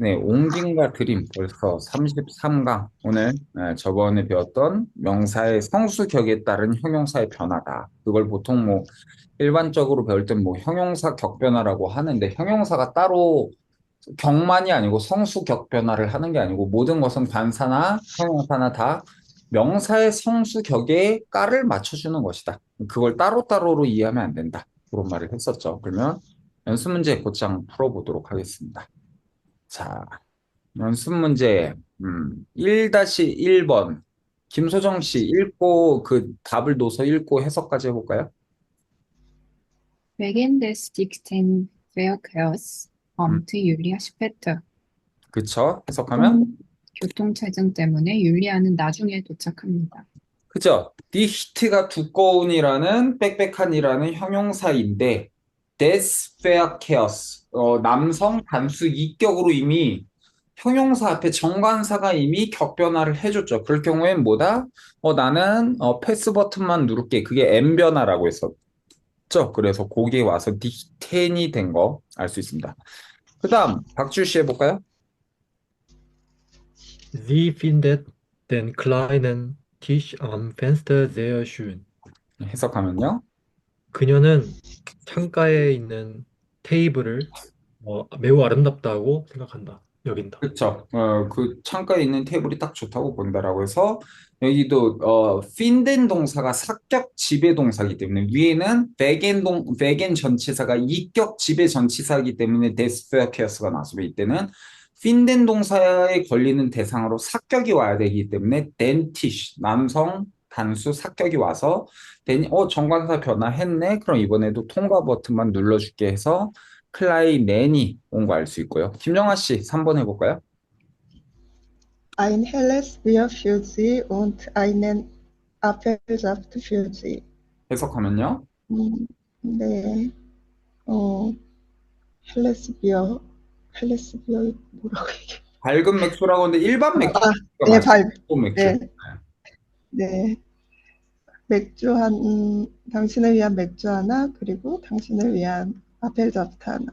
네, 옹진과 드림 벌써 33강. 오늘 저번에 배웠던 명사의 성수격에 따른 형용사의 변화다. 그걸 보통 뭐 일반적으로 배울 땐 뭐 형용사 격변화라고 하는데 형용사가 따로 격만이 아니고 성수격 변화를 하는 게 아니고 모든 것은 관사나 형용사나 다 명사의 성수격에 깔을 맞춰주는 것이다. 그걸 따로따로로 이해하면 안 된다. 그런 말을 했었죠. 그러면 연습 문제 곧장 풀어보도록 하겠습니다. 자, 연습 문제 1-1번 김소정 씨 읽고 그 답을 놓서 읽고 해석까지 해볼까요? Wegen des dichten Verkehrs 음, kommt Julia später. 그쵸? 해석하면 교통체증 때문에 율리아는 나중에 도착합니다. 그죠? 디히트가 두꺼운이라는 빽빽한이라는 형용사인데 des Verkehrs 남성 단수 이격으로 이미 형용사 앞에 정관사가 이미 격변화를 해줬죠. 그럴 경우엔 뭐다? 나는 패스 버튼만 누를게. 그게 M 변화라고 했었죠. 그래서 거기에 와서 디텐이 된 거 알 수 있습니다. 그다음 박주 씨 해볼까요? Sie findet den kleinen Tisch am Fenster sehr schön. 해석하면요. 그녀는 창가에 있는 테이블을 매우 아름답다고 생각한다. 여긴다. 그렇죠. 그 창가에 있는 테이블이 딱 좋다고 본다라고 해서 여기도 핀덴 동사가 사격 지배 동사이기 때문에 위에는 베겐 전치사가 이격 지배 전치사이기 때문에 데스페어케어스가 나왔어요. 이때는 핀덴 동사에 걸리는 대상으로 사격이 와야 되기 때문에 덴티쉬 남성 단수 사격이 와서 정관사 변화했네. 그럼 이번에도 통과 버튼만 눌러줄게 해서 클라이맨이 온 거 알 수 있고요. 김정아 씨 3번 해볼까요? Ein helles Bier für Sie und einen Apfelsaft für Sie. 해석하면요. 네, 어, 헬레스 비어, 헬레스 비어 뭐라고 얘기해? 밝은 맥주라고 하는데 일반 맥주가 네, 맞아요. 일본 맥주. 네, 네. 맥주 당신을 위한 맥주 하나, 그리고 당신을 위한 아펠자프트 하나.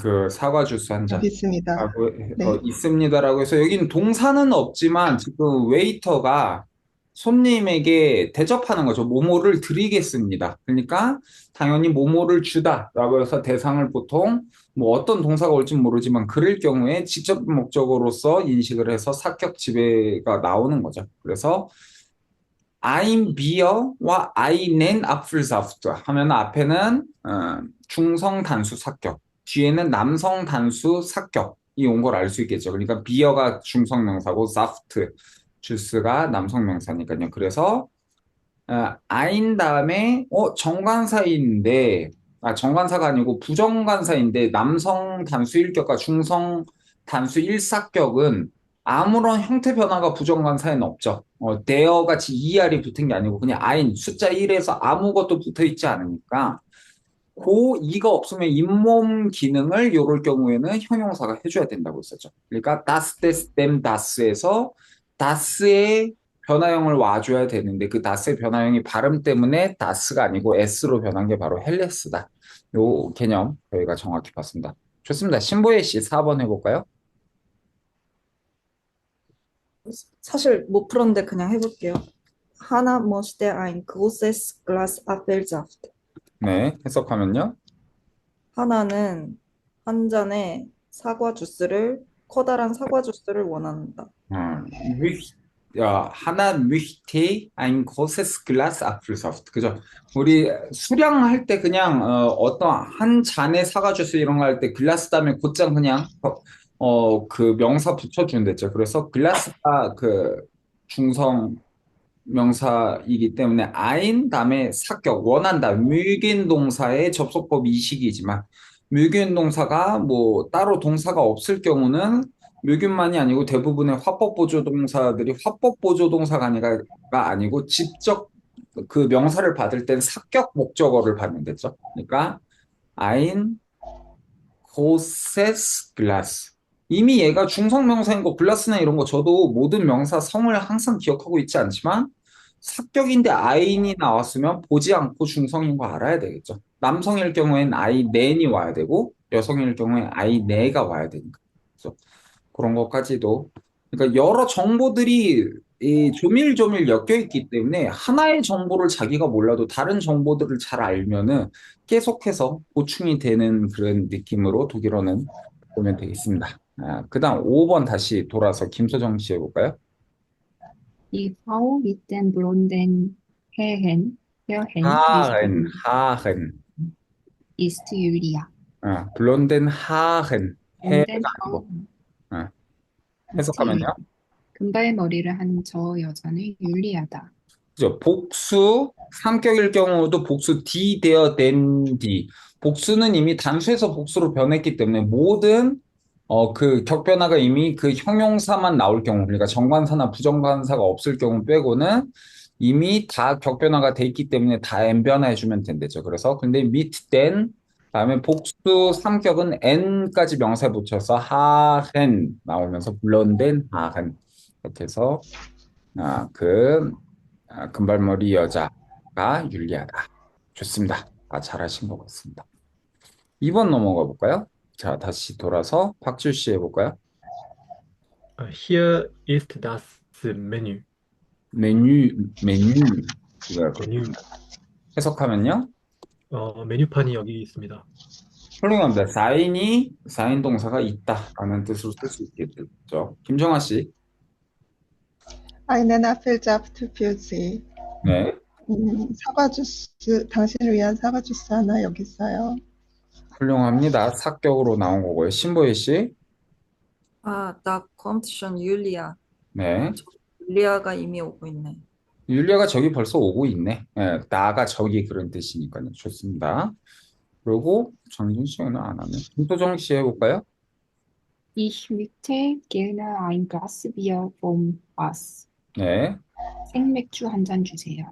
그 사과 주스 한 잔. 여기 있습니다. 하고 네, 있습니다라고 해서 여기는 동사는 없지만 지금 웨이터가 손님에게 대접하는 거죠. 뭐뭐를 드리겠습니다. 그러니까 당연히 뭐뭐를 주다라고 해서 대상을 보통 뭐 어떤 동사가 올지 모르지만 그럴 경우에 직접 목적어로서 인식을 해서 사격 지배가 나오는 거죠. 그래서 ein Bier와 einen Apfelsaft 하면 앞에는 중성 단수 사격, 뒤에는 남성 단수 사격이 온 걸 알 수 있겠죠. 그러니까 비어가 중성 명사고 사프트 주스가 남성 명사니까요. 그래서 ein 다음에 정관사인데 정관사가 아니고 부정관사인데 남성 단수 일격과 중성 단수 일사격은 아무런 형태 변화가 부정관사에는 없죠. 대어 같이 ER이 붙은 게 아니고 그냥 ein 숫자 1에서 아무것도 붙어 있지 않으니까 이가 없으면 잇몸 기능을 요럴 경우에는 형용사가 해줘야 된다고 했었죠. 그러니까 das, des, dem, das에서 das의 변화형을 와줘야 되는데 그 das의 변화형이 발음 때문에 das가 아니고 s로 변한 게 바로 헬레스다. 요 개념 저희가 정확히 봤습니다. 좋습니다. 신보혜 씨 4번 해볼까요? 사실 못 풀었는데 그냥 해볼게요. 하나 möchte ein großes Glas Apfelsaft. 네, 해석하면요. 하나는 한 잔의 커다란 사과 주스를 원한다. möcht, 하나 möchte ein großes Glas Apfelsaft. 그죠? 우리 수량할 때 그냥 어떤 한 잔의 사과 주스 이런 거 할 때 글라스 다음에 곧장 그냥 그 명사 붙여준댔죠. 그래서 글라스가 그 중성 명사이기 때문에 ein 다음에 사격 원한다. 뮤겐 동사의 접속법 이식이지만 뮤겐 동사가 뭐 따로 동사가 없을 경우는 뮤균만이 아니고 대부분의 화법 보조 동사들이 화법 보조 동사가 아니고 직접 그 명사를 받을 땐 사격 목적어를 받는 데죠. 그러니까 ein großes Glas. 이미 얘가 중성명사인 거 글라스나 이런 거 저도 모든 명사 성을 항상 기억하고 있지 않지만 사격인데 아인이 나왔으면 보지 않고 중성인 거 알아야 되겠죠. 남성일 경우엔 아이 넨이 와야 되고 여성일 경우엔 아이 네가 와야 되니까. 그래서 그런 것까지도 그러니까 여러 정보들이 이 조밀조밀 엮여 있기 때문에 하나의 정보를 자기가 몰라도 다른 정보들을 잘 알면은 계속해서 보충이 되는 그런 느낌으로 독일어는 보면 되겠습니다. 그다음 5번 다시 돌아서 김소정 씨 해볼까요? Die Frau mit den blonden Haaren 하은 ist Julia. 블론덴 하은 해가 blonden 아니고 어, ist 해석하면요. Julia. 금발머리를 한 저 여자는 율리아다. 그죠? 복수 삼격일 경우도 복수 D 되어 된 D. 복수는 이미 단수에서 복수로 변했기 때문에 모든 그 격변화가 이미 그 형용사만 나올 경우, 그러니까 정관사나 부정관사가 없을 경우 빼고는 이미 다 격변화가 돼 있기 때문에 다 N변화해주면 된대죠. 그래서 근데 mit den 다음에 복수 삼격은 N까지 명사에 붙여서 하헨 나오면서 블론덴 하헨 이렇게 해서 금발머리 여자가 율리아다. 좋습니다. 잘하신 것 같습니다. 2번 넘어가 볼까요? 자, 다시 돌아서 박주 씨 해볼까요? Here ist das Menü. 메뉴, 이거 메뉴. 해석하면요? 메뉴판이 여기 있습니다. 훌륭합니다. 사인 동사가 있다라는 뜻으로 쓸 수 있겠죠. 김정아 씨. Einen Apfelsaft für Sie. 네. 사과 주스, 당신을 위한 사과 주스 하나 여기 있어요. 훌륭합니다. 사격으로 나온 거고요. 신보혜 씨. Da kommt schon Julia. 네. 율리아가 이미 오고 있네. 율리아가 저기 벌써 오고 있네. 예, 나가 저기 그런 뜻이니까요. 좋습니다. 그리고 정준 씨는 안 하네. 김소정 씨 해볼까요? Ich möchte gerne ein Glas Bier vom Fass. 네. 생맥주 한 잔 주세요.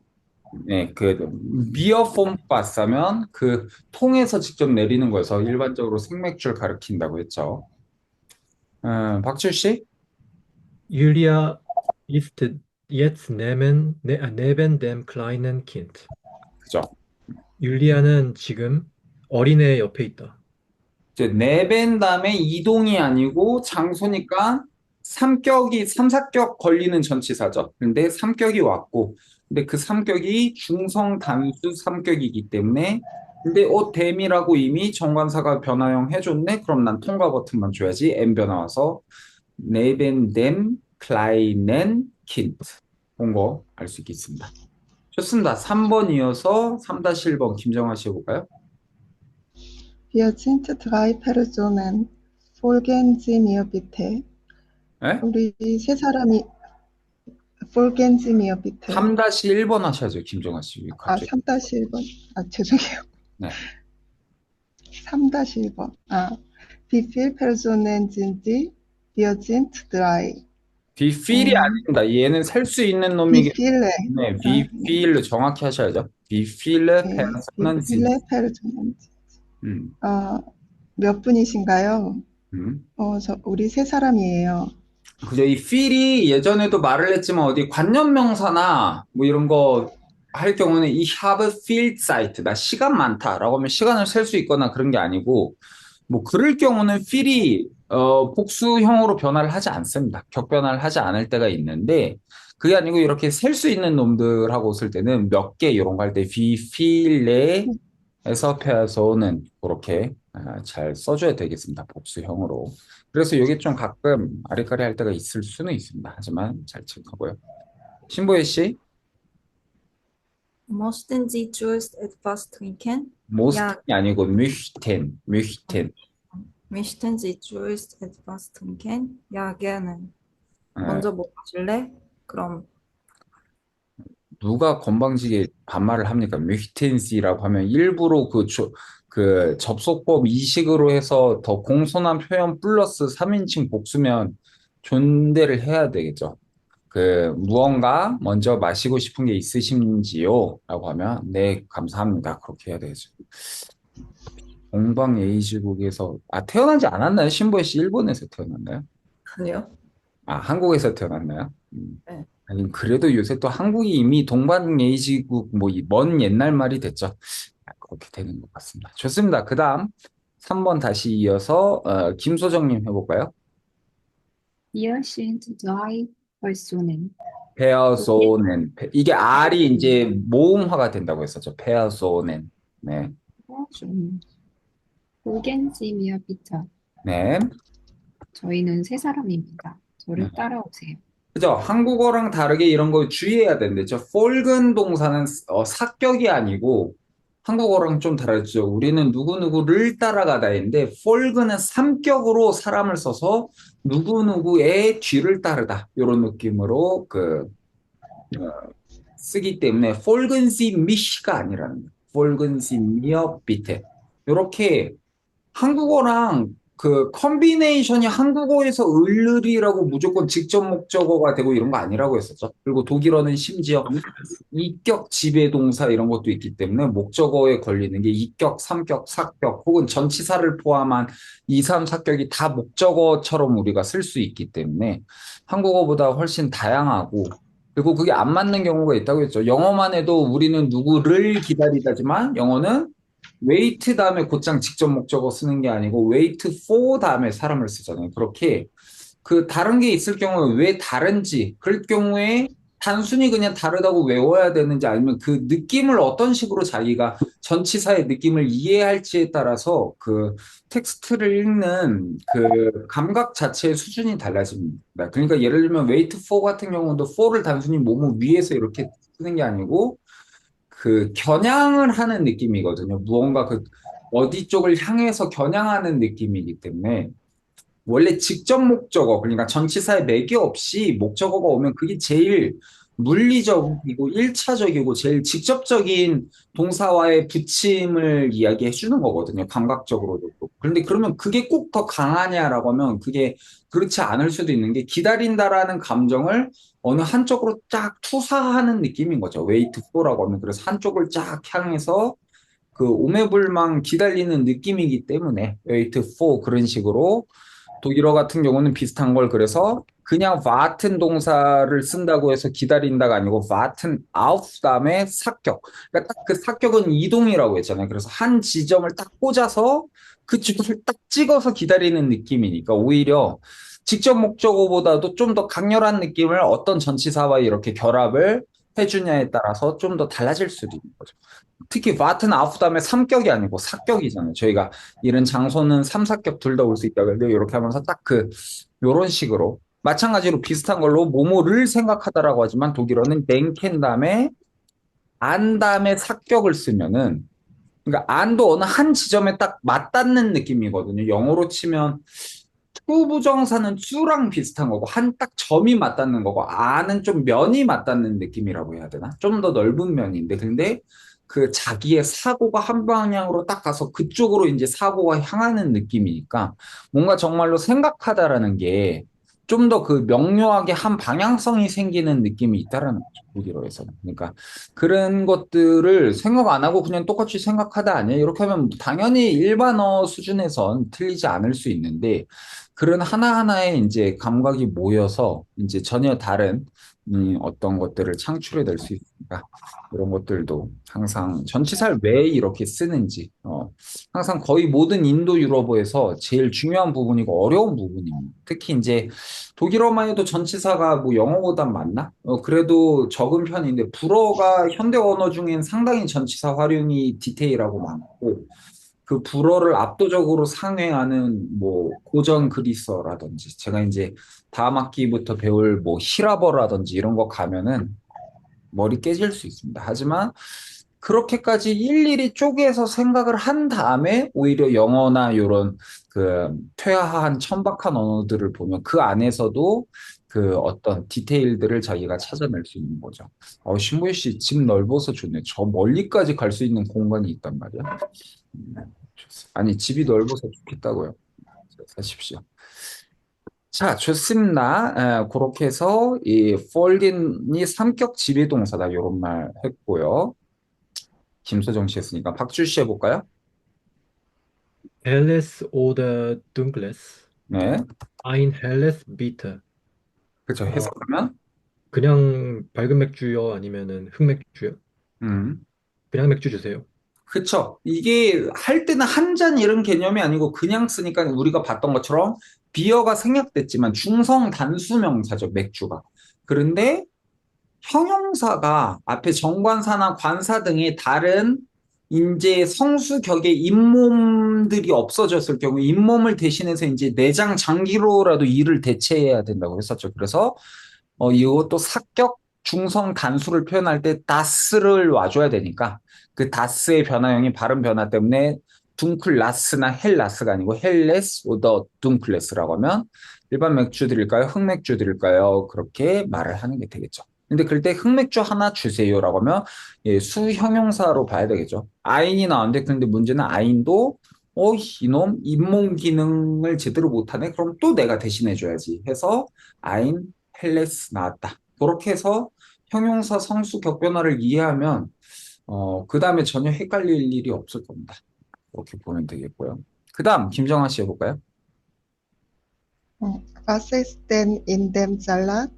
네, 그 비어폼 바스면 그 통에서 직접 내리는 거여서 일반적으로 생맥주를 가리킨다고 했죠. 박주 씨? Julia ist jetzt neben dem kleinen Kind. 그죠? 율리아는 지금 어린애 옆에 있다. 이제 네벤 다음에 이동이 아니고 장소니까 삼사격 걸리는 전치사죠. 근데 삼격이 왔고, 근데 그 삼격이 중성 단수 삼격이기 때문에, 근데 댐이라고 이미 정관사가 변화형 해줬네? 그럼 난 통과 버튼만 줘야지. M 변화 와서 네벤 댐 클라이넨 킨트 본 거 알 수 있겠습니다. 좋습니다. 3번 이어서 3-1번 김정아 씨 해볼까요? Wir sind drei Personen. Folgen Sie mir bitte. 네? 우리 세 사람이 Folgen Sie mir bitte. 3-1번 하셔야죠, 김정아 씨. 갑자기. 3-1번. 죄송해요. 네. 3-1번. Wie viele Personen sind Sie? Wir sind drei. 비필이 아닙니다. 얘는 셀 수 있는 놈이기 Wie viele? 때문에 비필 정확히 하셔야죠. 비필레 네. 페르소는 Wie viele Personen? 음, 몇 분이신가요? 음. 우리 세 사람이에요. 그죠? 이 필이 예전에도 말을 했지만 어디 관념명사나 뭐 이런 거 할 경우는 이 have viel Zeit, 나 시간 많다라고 하면 시간을 셀 수 있거나 그런 게 아니고 뭐 그럴 경우는 필이 복수형으로 변화를 하지 않습니다. 격변화를 하지 않을 때가 있는데 그게 아니고 이렇게 셀 수 있는 놈들하고 쓸 때는 몇 개 이런 거 할 때 wie viele에서 페어서는 그렇게 잘 써줘야 되겠습니다. 복수형으로. 그래서 이게 좀 가끔 아리까리 할 때가 있을 수는 있습니다. 하지만 잘 체크하고요. 신보혜 씨, Möchten Sie zuerst etwas trinken? 모스텐이 아니고 möchten. Möchten Sie zuerst etwas trinken? Ja, gerne. 예, 먼저 뭐 마실래? 그럼 누가 건방지게 반말을 합니까? möchten시라고 하면 일부러 그 접속법 이식으로 해서 더 공손한 표현 플러스 3인칭 복수면 존대를 해야 되겠죠. 무언가 먼저 마시고 싶은 게 있으신지요? 라고 하면, 네, 감사합니다. 그렇게 해야 되죠. 동방 에이지국에서, 태어나지 않았나요? 신보혜 씨 일본에서 태어났나요? 아니요. 한국에서 태어났나요? 네. 아니, 그래도 요새 또 한국이 이미 동방 에이지국, 먼 옛날 말이 됐죠. 그렇게 되는 것 같습니다. 좋습니다. 그 다음, 3번 다시 이어서, 김소정님 해볼까요? Wir sind drei Personen. 페어소넨. 이게 R이 이제 모음화가 된다고 했었죠. 페어소넨. 네. 좀 folgen Sie mir bitte. 네. 저희는 세 사람입니다. 저를 따라오세요. 그죠? 한국어랑 다르게 이런 거 주의해야 되는데, 저 폴근 동사는 사격이 아니고, 한국어랑 좀 다르죠. 우리는 누구누구를 따라가다인데, 폴근은 삼격으로 사람을 써서 누구누구의 뒤를 따르다. 이런 느낌으로 쓰기 때문에, 폴근시 미시가 아니라는 거예요. 폴근시 미어 비테. 이렇게 한국어랑 그 컨비네이션이 한국어에서 을을이라고 무조건 직접 목적어가 되고 이런 거 아니라고 했었죠. 그리고 독일어는 심지어 이격 지배동사 이런 것도 있기 때문에 목적어에 걸리는 게 이격, 삼격, 사격 혹은 전치사를 포함한 이, 삼, 사격이 다 목적어처럼 우리가 쓸 수 있기 때문에 한국어보다 훨씬 다양하고 그리고 그게 안 맞는 경우가 있다고 했죠. 영어만 해도 우리는 누구를 기다리다지만 영어는 wait 다음에 곧장 직접 목적어 쓰는 게 아니고 wait for 다음에 사람을 쓰잖아요. 그렇게 그 다른 게 있을 경우에 왜 다른지 그럴 경우에 단순히 그냥 다르다고 외워야 되는지 아니면 그 느낌을 어떤 식으로 자기가 전치사의 느낌을 이해할지에 따라서 그 텍스트를 읽는 그 감각 자체의 수준이 달라집니다. 그러니까 예를 들면 wait for 같은 경우도 for를 단순히 뭐뭐 위에서 이렇게 쓰는 게 아니고 그 겨냥을 하는 느낌이거든요. 무언가 그 어디 쪽을 향해서 겨냥하는 느낌이기 때문에 원래 직접 목적어, 그러니까 전치사에 매개 없이 목적어가 오면 그게 제일 물리적이고 일차적이고 제일 직접적인 동사와의 붙임을 이야기해 주는 거거든요. 감각적으로도. 그런데 그러면 그게 꼭 더 강하냐라고 하면 그게 그렇지 않을 수도 있는 게 기다린다라는 감정을 어느 한쪽으로 쫙 투사하는 느낌인 거죠. wait for라고 하면 그래서 한쪽을 쫙 향해서 그 오매불망 기다리는 느낌이기 때문에 wait for 그런 식으로 독일어 같은 경우는 비슷한 걸 그래서 그냥 warten 동사를 쓴다고 해서 기다린다가 아니고 warten auf 다음에 사격. 그러니까 딱 그 사격은 이동이라고 했잖아요. 그래서 한 지점을 딱 꽂아서 그 지점을 딱 찍어서 기다리는 느낌이니까 오히려 직접 목적어보다도 좀 더 강렬한 느낌을 어떤 전치사와 이렇게 결합을 해주냐에 따라서 좀 더 달라질 수도 있는 거죠. 특히 와튼 아프 다음에 삼격이 아니고 사격이잖아요. 저희가 이런 장소는 삼사격 둘 다 올 수 있다 그래도 이렇게 하면서 딱 요런 식으로 마찬가지로 비슷한 걸로 모모를 생각하다라고 하지만 독일어는 댕켄 다음에 안 다음에 사격을 쓰면은 그러니까 안도 어느 한 지점에 딱 맞닿는 느낌이거든요. 영어로 치면 투부정사는 투랑 비슷한 거고 한 딱 점이 맞닿는 거고 아는 좀 면이 맞닿는 느낌이라고 해야 되나? 좀 더 넓은 면인데 근데 그 자기의 사고가 한 방향으로 딱 가서 그쪽으로 이제 사고가 향하는 느낌이니까 뭔가 정말로 생각하다라는 게 좀 더 그 명료하게 한 방향성이 생기는 느낌이 있다라는 거죠. 독일어에서는. 그러니까 그런 것들을 생각 안 하고 그냥 똑같이 생각하다 아니에요. 이렇게 하면 당연히 일반어 수준에선 틀리지 않을 수 있는데 그런 하나하나의 이제 감각이 모여서 이제 전혀 다른 어떤 것들을 창출해낼 수 있으니까 이런 것들도 항상 전치사를 왜 이렇게 쓰는지 항상 거의 모든 인도 유럽어에서 제일 중요한 부분이고 어려운 부분입니다. 특히 이제 독일어만 해도 전치사가 뭐 영어보단 많나? 그래도 적은 편인데 불어가 현대 언어 중엔 상당히 전치사 활용이 디테일하고 많고 그 불어를 압도적으로 상회하는 뭐 고전 그리스어라든지 제가 이제 다음 학기부터 배울 뭐 히라버라든지 이런 거 가면은 머리 깨질 수 있습니다. 하지만 그렇게까지 일일이 쪼개서 생각을 한 다음에 오히려 영어나 이런 그 퇴화한 천박한 언어들을 보면 그 안에서도 그 어떤 디테일들을 자기가 찾아낼 수 있는 거죠. 신보희 씨 집 넓어서 좋네. 저 멀리까지 갈 수 있는 공간이 있단 말이야. 아니, 집이 넓어서 좋겠다고요. 사십시오. 자, 좋습니다. 그렇게 해서 이 folding이 삼격 지배동사다 이런 말 했고요. 김소정 씨 했으니까 박주 씨 해볼까요? Helles oder dunkles? 네, Ein helles bitte. 그렇죠. 어, 해석하면 그냥 밝은 맥주요? 아니면은 흑맥주요? 음, 그냥 맥주 주세요. 그렇죠. 이게 할 때는 한 잔 이런 개념이 아니고 그냥 쓰니까 우리가 봤던 것처럼 비어가 생략됐지만 중성 단수명사죠, 맥주가. 그런데 형용사가 앞에 정관사나 관사 등의 다른 이제 성수격의 잇몸들이 없어졌을 경우 잇몸을 대신해서 이제 내장 장기로라도 이를 대체해야 된다고 했었죠. 그래서 이것도 사격 중성 단수를 표현할 때 다스를 와줘야 되니까 그 다스의 변화형이 발음 변화 때문에 둥클라스나 헬라스가 아니고 헬레스 오더 둥클레스라고 하면 일반 맥주 드릴까요? 흑맥주 드릴까요? 그렇게 말을 하는 게 되겠죠. 근데 그럴 때 흑맥주 하나 주세요라고 하면 예, 수형용사로 봐야 되겠죠. 아인이 나왔는데 근데 문제는 아인도 이놈 잇몸 기능을 제대로 못하네. 그럼 또 내가 대신해줘야지 해서 아인 헬레스 나왔다. 그렇게 해서 형용사 성수 격변화를 이해하면 그 다음에 전혀 헷갈릴 일이 없을 겁니다. 그렇게 보면 되겠고요. 그 다음 김정아 씨 해볼까요? Was ist denn in dem Salat?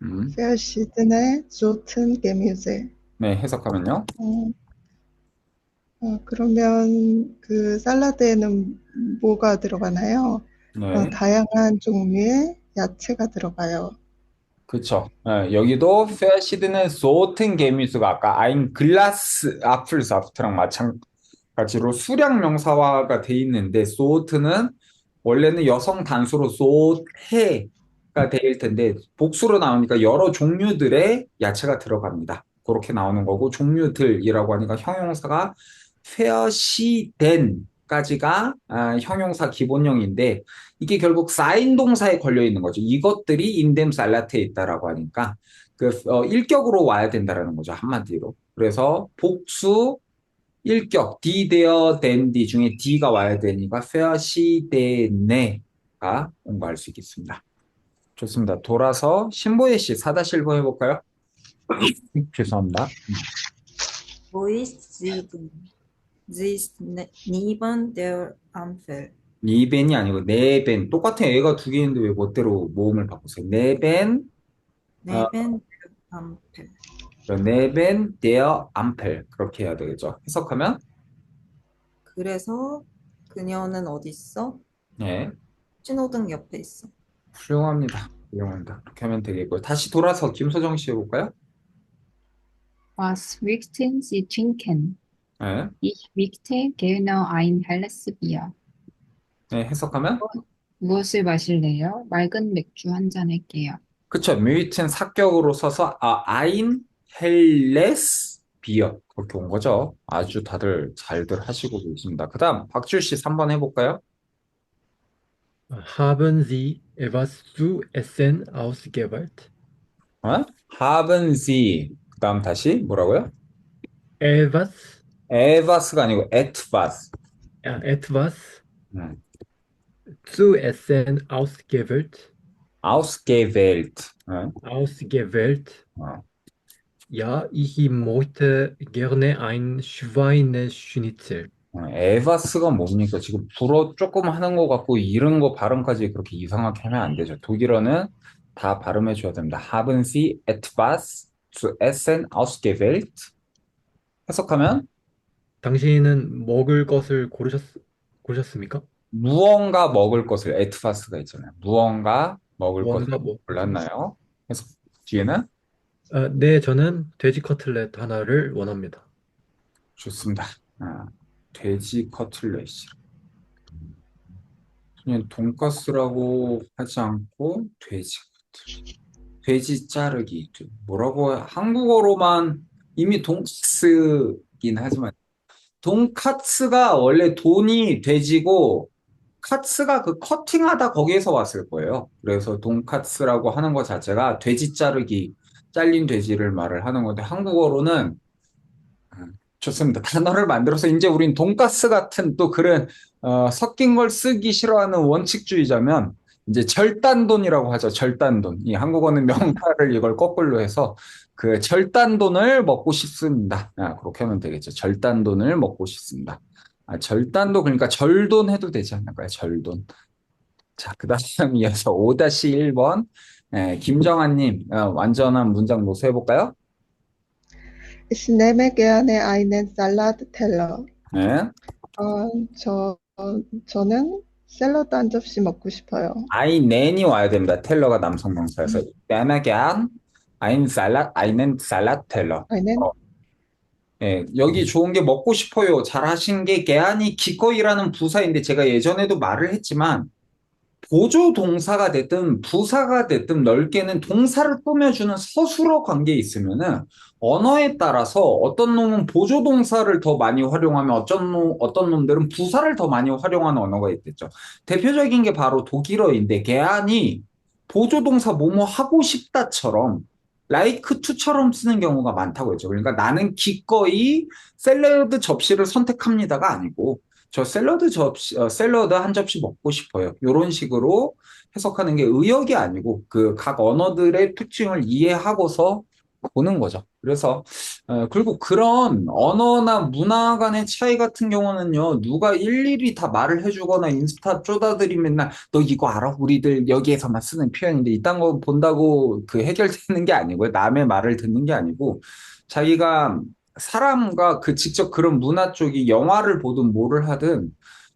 음, verschiedene Sorten Gemüse. 네, 해석하면요. 그러면 그 샐러드에는 뭐가 들어가나요? 네, 다양한 종류의 야채가 들어가요. 그쵸. 여기도 verschiedene Sorten Gemüse가 아까 ein Glas Apfelsaft랑 마찬가지로 수량 명사화가 돼 있는데 sort는 원래는 여성 단수로 sort해가 될 텐데 복수로 나오니까 여러 종류들의 야채가 들어갑니다. 그렇게 나오는 거고 종류들이라고 하니까 형용사가 verschieden까지가 형용사 기본형인데 이게 결국 쌓인 동사에 걸려 있는 거죠. 이것들이 인뎀 살라트에 있다라고 하니까 일격으로 와야 된다라는 거죠. 한마디로. 그래서 복수 일격 D 되어 된 D 중에 D가 와야 되니까 fe어시데네가 온 거 알 수 있겠습니다. 좋습니다. 돌아서 신보예 씨 4-1번 해볼까요? 죄송합니다. Wo ist sie denn? Sie ist neben der Ampel. 니벤이 아니고 네벤. 똑같은 애가 두 개 있는데 왜 멋대로 모음을 바꾸세요? 네벤, Neben der Ampel. 네벤, 데어, 암펠. 그렇게 해야 되겠죠. 해석하면 그래서 그녀는 어디 있어? 네, 신호등 옆에 있어. 훌륭합니다. 훌륭합니다. 그렇게 하면 되겠고요. 다시 돌아서 김소정 씨 해볼까요? Was möchten Sie trinken? 네, Ich möchte gerne ein helles Bier. 네, 해석하면 무엇을 마실래요? 맑은 맥주 한 잔 할게요. 그쵸. 뮤이튼 사격으로 써서 아인 헬레스 비어 그렇게 온 거죠. 아주 다들 잘들 하시고 계십니다. 그 다음 박줄 씨 3번 해볼까요? Haben Sie etwas zu essen ausgewählt? Haben Sie 그 다음 다시 뭐라고요? Etwas, 에바스가 아니고 etwas etwas 음, zu essen ausgewählt? ausgewählt Ausgewählt. 어, Ja, ich möchte gerne ein Schweineschnitzel. 에바스가 뭡니까? 지금 불어 조금 하는 것 같고 이런 거 발음까지 그렇게 이상하게 하면 안 되죠. 독일어는 다 발음해 줘야 됩니다. Haben Sie etwas zu essen ausgewählt? 해석하면 당신은 먹을 것을 고르셨습니까? 무언가 먹을 것을 etwas가 있잖아요. 무언가 먹을 것을 뭔가 뭐. 골랐나요? 해석 뒤에는 네, 저는 돼지 커틀렛 하나를 원합니다. 좋습니다. 돼지 커틀렛이 그냥 돈가스라고 하지 않고 돼지 커틀렛. 돼지 자르기 뭐라고 한국어로만 이미 돈가스긴 하지만 돈카츠가 원래 돈이 돼지고 카츠가 그 커팅하다 거기에서 왔을 거예요. 그래서 돈카츠라고 하는 것 자체가 돼지 자르기, 잘린 돼지를 말을 하는 건데 한국어로는 좋습니다. 단어를 만들어서 이제 우린 돈가스 같은 또 그런 섞인 걸 쓰기 싫어하는 원칙주의자면 이제 절단돈이라고 하죠. 절단돈. 이 한국어는 명사를 이걸 거꾸로 해서 그 절단돈을 먹고 싶습니다. 그렇게 하면 되겠죠. 절단돈을 먹고 싶습니다. 절단도 그러니까 절돈 해도 되지 않을까요? 절돈. 자, 그 다음 이어서 5-1번 김정아님 완전한 문장 노수 해볼까요? Ich nehme gerne einen Salatteller. 네. 저는 샐러드 한 접시 먹고 싶어요. 아이넨이 와야 됩니다. 텔러가 남성 명사여서. Gerne ein Salat, einen Salatteller. 아니면 예, 여기 좋은 게 먹고 싶어요. 잘하신 게 게안이 기꺼이라는 부사인데 제가 예전에도 말을 했지만 보조 동사가 됐든 부사가 됐든 넓게는 동사를 꾸며주는 서술어 관계에 있으면은 언어에 따라서 어떤 놈은 보조 동사를 더 많이 활용하면 어떤 놈들은 부사를 더 많이 활용하는 언어가 있겠죠. 대표적인 게 바로 독일어인데 게안이 보조 동사 뭐뭐 하고 싶다처럼 like to처럼 쓰는 경우가 많다고 했죠. 그러니까 나는 기꺼이 샐러드 접시를 선택합니다가 아니고 저 샐러드 한 접시 먹고 싶어요. 이런 식으로 해석하는 게 의역이 아니고 그 각 언어들의 특징을 이해하고서 보는 거죠. 그래서 그리고 그런 언어나 문화 간의 차이 같은 경우는요, 누가 일일이 다 말을 해주거나 인스타 쪼다들이 맨날 너 이거 알아? 우리들 여기에서만 쓰는 표현인데 이딴 거 본다고 그 해결되는 게 아니고요. 남의 말을 듣는 게 아니고 자기가 사람과 그 직접 그런 문화 쪽이 영화를 보든 뭐를 하든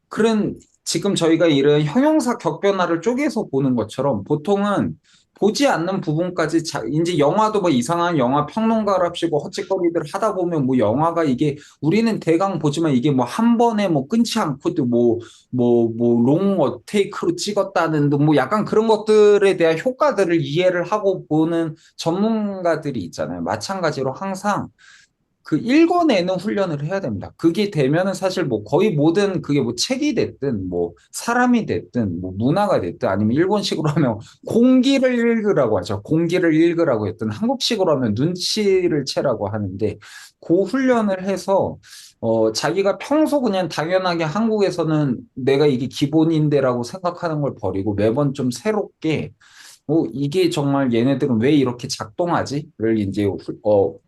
그런 지금 저희가 이런 형용사 격변화를 쪼개서 보는 것처럼 보통은 보지 않는 부분까지 이제 영화도 뭐 이상한 영화 평론가랍시고 헛짓거리들 하다 보면 뭐 영화가 이게 우리는 대강 보지만 이게 뭐 한 번에 뭐 끊지 않고 또 롱 어테이크로 찍었다는 뭐 약간 그런 것들에 대한 효과들을 이해를 하고 보는 전문가들이 있잖아요. 마찬가지로 항상 그 읽어내는 훈련을 해야 됩니다. 그게 되면은 사실 뭐 거의 모든 그게 뭐 책이 됐든 뭐 사람이 됐든 뭐 문화가 됐든 아니면 일본식으로 하면 공기를 읽으라고 하죠. 공기를 읽으라고 했든 한국식으로 하면 눈치를 채라고 하는데 그 훈련을 해서 자기가 평소 그냥 당연하게 한국에서는 내가 이게 기본인데라고 생각하는 걸 버리고 매번 좀 새롭게 이게 정말 얘네들은 왜 이렇게 작동하지?를 이제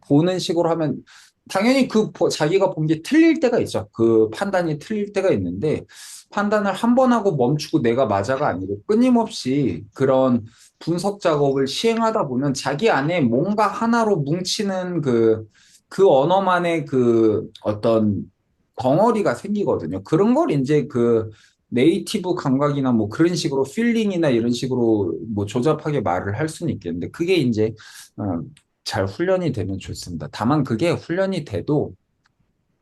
보는 식으로 하면 당연히 자기가 본 게 틀릴 때가 있죠. 그 판단이 틀릴 때가 있는데 판단을 한 번 하고 멈추고 내가 맞아가 아니고 끊임없이 그런 분석 작업을 시행하다 보면 자기 안에 뭔가 하나로 뭉치는 그 언어만의 그 어떤 덩어리가 생기거든요. 그런 걸 이제 그 네이티브 감각이나 뭐 그런 식으로 필링이나 이런 식으로 뭐 조잡하게 말을 할 수는 있겠는데 그게 이제 어, 잘 훈련이 되면 좋습니다. 다만 그게 훈련이 돼도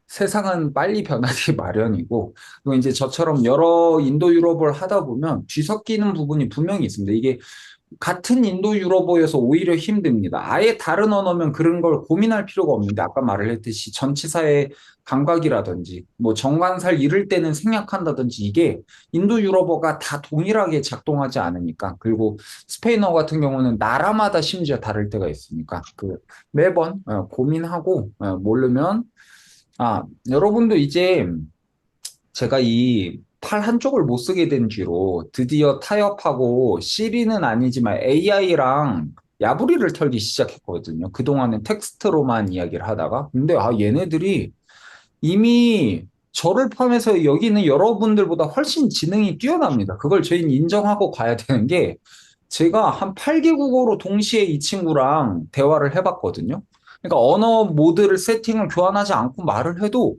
세상은 빨리 변하기 마련이고 그리고 이제 저처럼 여러 인도 유럽을 하다 보면 뒤섞이는 부분이 분명히 있습니다. 이게 같은 인도 유럽어여서 오히려 힘듭니다. 아예 다른 언어면 그런 걸 고민할 필요가 없는데 아까 말을 했듯이 전치사의 감각이라든지 뭐 정관사를 잃을 때는 생략한다든지 이게 인도 유럽어가 다 동일하게 작동하지 않으니까 그리고 스페인어 같은 경우는 나라마다 심지어 다를 때가 있으니까 그 매번 고민하고 모르면 여러분도 이제 제가 이 팔 한쪽을 못 쓰게 된 뒤로 드디어 타협하고 시리는 아니지만 AI랑 야부리를 털기 시작했거든요. 그동안은 텍스트로만 이야기를 하다가. 근데 얘네들이 이미 저를 포함해서 여기 있는 여러분들보다 훨씬 지능이 뛰어납니다. 그걸 저희는 인정하고 가야 되는 게 제가 한 8개 국어로 동시에 이 친구랑 대화를 해봤거든요. 그러니까 언어 모드를 세팅을 교환하지 않고 말을 해도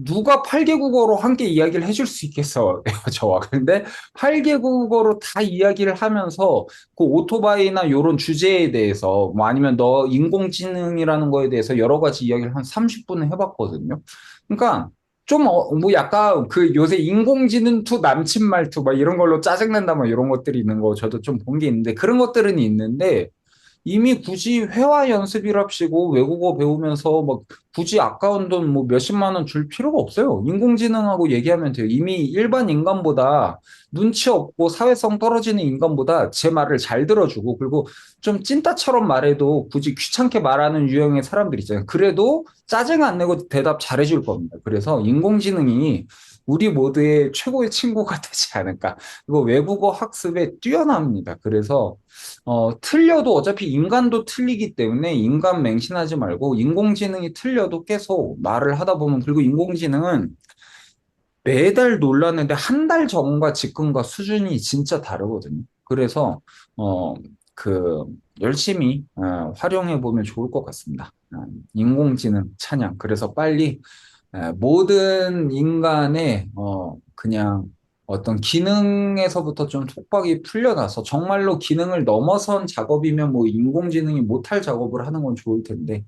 누가 8개 국어로 함께 이야기를 해줄 수 있겠어요, 저와. 근데 8개 국어로 다 이야기를 하면서 그 오토바이나 이런 주제에 대해서 뭐 아니면 너 인공지능이라는 거에 대해서 여러 가지 이야기를 한 30분을 해봤거든요. 그러니까 좀 뭐 약간 그 요새 인공지능 투 남친 말투 막 이런 걸로 짜증낸다 뭐 이런 것들이 있는 거 저도 좀 본 게 있는데 그런 것들은 있는데 이미 굳이 회화 연습이랍시고 외국어 배우면서 막 굳이 아까운 돈 뭐 몇십만 원 줄 필요가 없어요. 인공지능하고 얘기하면 돼요. 이미 일반 인간보다 눈치 없고 사회성 떨어지는 인간보다 제 말을 잘 들어주고 그리고 좀 찐따처럼 말해도 굳이 귀찮게 말하는 유형의 사람들 있잖아요. 그래도 짜증 안 내고 대답 잘해줄 겁니다. 그래서 인공지능이 우리 모두의 최고의 친구가 되지 않을까. 그리고 외국어 학습에 뛰어납니다. 그래서 틀려도 어차피 인간도 틀리기 때문에 인간 맹신하지 말고 인공지능이 틀려도 계속 말을 하다 보면 그리고 인공지능은 매달 놀랐는데 한 달 전과 지금과 수준이 진짜 다르거든요. 그래서 어, 그 열심히 활용해 보면 좋을 것 같습니다. 인공지능 찬양. 그래서 빨리 모든 인간의 그냥 어떤 기능에서부터 좀 촉박이 풀려나서 정말로 기능을 넘어선 작업이면 뭐 인공지능이 못할 작업을 하는 건 좋을 텐데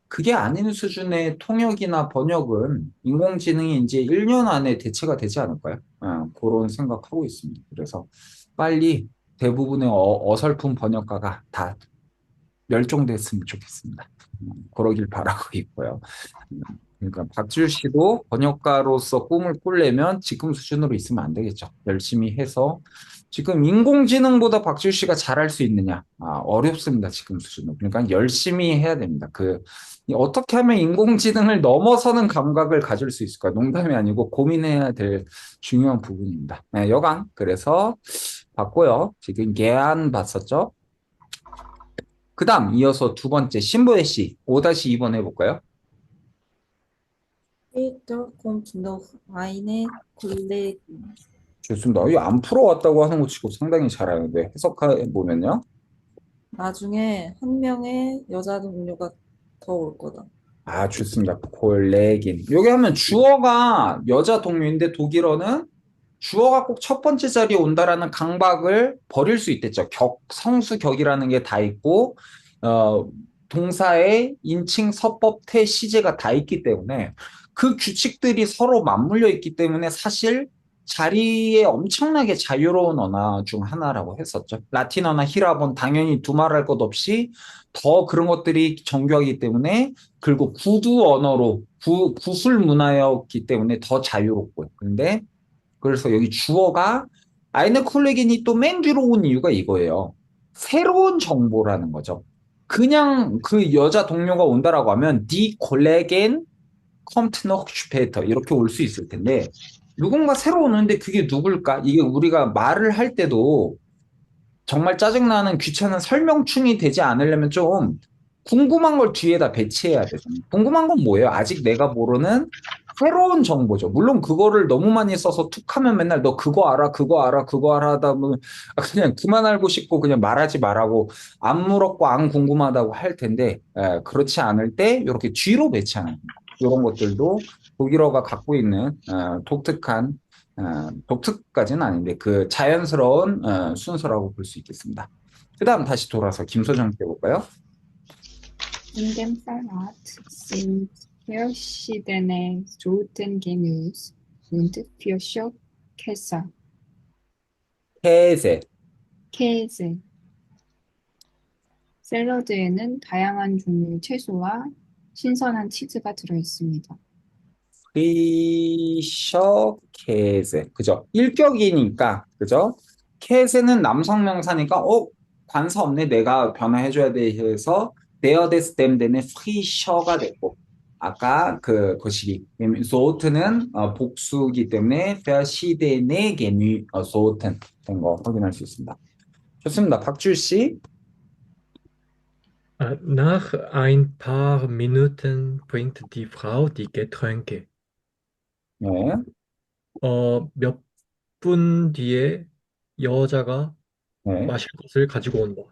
그게 아닌 수준의 통역이나 번역은 인공지능이 이제 1년 안에 대체가 되지 않을까요? 그런 생각하고 있습니다. 그래서 빨리 대부분의 어설픈 번역가가 다 멸종됐으면 좋겠습니다. 그러길 바라고 있고요. 그러니까 박지율 씨도 번역가로서 꿈을 꾸려면 지금 수준으로 있으면 안 되겠죠. 열심히 해서 지금 인공지능보다 박지율 씨가 잘할 수 있느냐? 어렵습니다. 지금 수준으로. 그러니까 열심히 해야 됩니다. 어떻게 하면 인공지능을 넘어서는 감각을 가질 수 있을까? 농담이 아니고 고민해야 될 중요한 부분입니다. 네, 여간 그래서 봤고요. 지금 예안 봤었죠? 그 다음 이어서 두 번째 신보혜 씨 5-2번 해볼까요? Später kommt noch eine Kollegin. 좋습니다. 이안 풀어왔다고 하는 거 치고 상당히 잘하는데 해석해 보면요. 나중에 한 명의 여자 동료가 더 올 거다. 좋습니다. 콜레긴. 여기 하면 주어가 여자 동료인데 독일어는 주어가 꼭 첫 번째 자리에 온다라는 강박을 버릴 수 있댔죠. 성수 격이라는 게 다 있고, 어, 동사의 인칭, 서법, 태, 시제가 다 있기 때문에 그 규칙들이 서로 맞물려 있기 때문에 사실 자리에 엄청나게 자유로운 언어 중 하나라고 했었죠. 라틴어나 히랍은 당연히 두말할 것 없이 더 그런 것들이 정교하기 때문에 그리고 구두 언어로 구술 문화였기 때문에 더 자유롭고요. 근데 그래서 여기 주어가 아이네 콜레긴이 또 맨 뒤로 온 이유가 이거예요. 새로운 정보라는 거죠. 그냥 그 여자 동료가 온다라고 하면 디 콜레겐 컴트 noch später 이렇게 올 수 있을 텐데 누군가 새로 오는데 그게 누굴까? 이게 우리가 말을 할 때도 정말 짜증나는 귀찮은 설명충이 되지 않으려면 좀 궁금한 걸 뒤에다 배치해야 되잖아요. 궁금한 건 뭐예요? 아직 내가 모르는 새로운 정보죠. 물론 그거를 너무 많이 써서 툭 하면 맨날 너 그거 알아, 그거 알아, 그거 알아 하다 보면 그냥 그만 알고 싶고 그냥 말하지 말라고 안 물었고 안 궁금하다고 할 텐데 그렇지 않을 때 이렇게 뒤로 배치하는 이런 것들도 독일어가 갖고 있는 독특까지는 아닌데 그 자연스러운 순서라고 볼 수 있겠습니다. 그 다음 다시 돌아서 김소정 해볼까요? In dem Salat sind verschiedene Sorten Gemüse und Fische, Käse. 해세, Käse. 샐러드에는 다양한 종류의 채소와 신선한 치즈가 들어있습니다. 프리셔, 캐세. 그죠? 일격이니까, 그죠? 캐세는 남성 명사니까, 관사 없네. 내가 변화해줘야 돼 해서, 데어데스 댐데는 프리셔가 됐고, 아까 그 거시기. 소트는 복수기 때문에, verschiedene Sorten 된 거 확인할 수 있습니다. 좋습니다. 박줄 씨. Nach ein paar Minuten bringt die Frau die Getränke. 네. 몇 분 뒤에 여자가 네. 마실 것을 가지고 온다.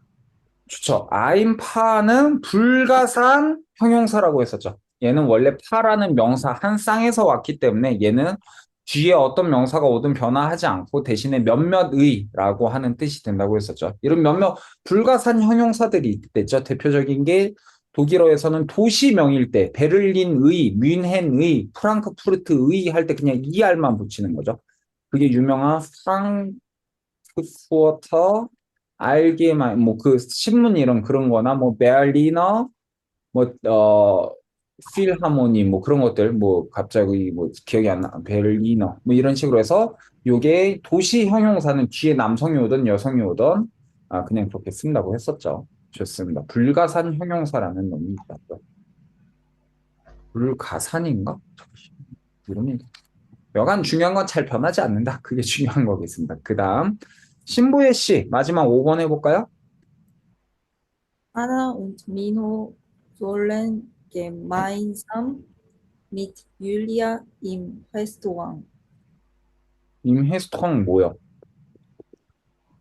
좋죠. 아임파는 불가산 형용사라고 했었죠. 얘는 원래 파라는 명사 한 쌍에서 왔기 때문에 얘는 뒤에 어떤 명사가 오든 변화하지 않고 대신에 몇몇의라고 하는 뜻이 된다고 했었죠. 이런 몇몇 불가산 형용사들이 있겠죠. 대표적인 게 독일어에서는 도시명일 때 베를린의, 뮌헨의, 프랑크푸르트의 할 때 그냥 ER만 붙이는 거죠. 그게 유명한 프랑크푸어터 알게만 뭐 그 신문 이런 그런 거나 뭐 베를리너 뭐 필하모니 뭐 그런 것들 뭐 갑자기 뭐 기억이 안 나. 베를리너 뭐 이런 식으로 해서 요게 도시 형용사는 뒤에 남성이 오든 여성이 오든 그냥 그렇게 쓴다고 했었죠. 좋습니다. 불가산 형용사라는 놈이 있다고요. 불가산인가? 이름이 여간 중요한 건 잘 변하지 않는다. 그게 중요한 거겠습니다. 그 다음 신보혜 씨 마지막 5번 해볼까요? Anna und Mino wollen gemeinsam mit Julia im Restaurant. 임혜수통 뭐야?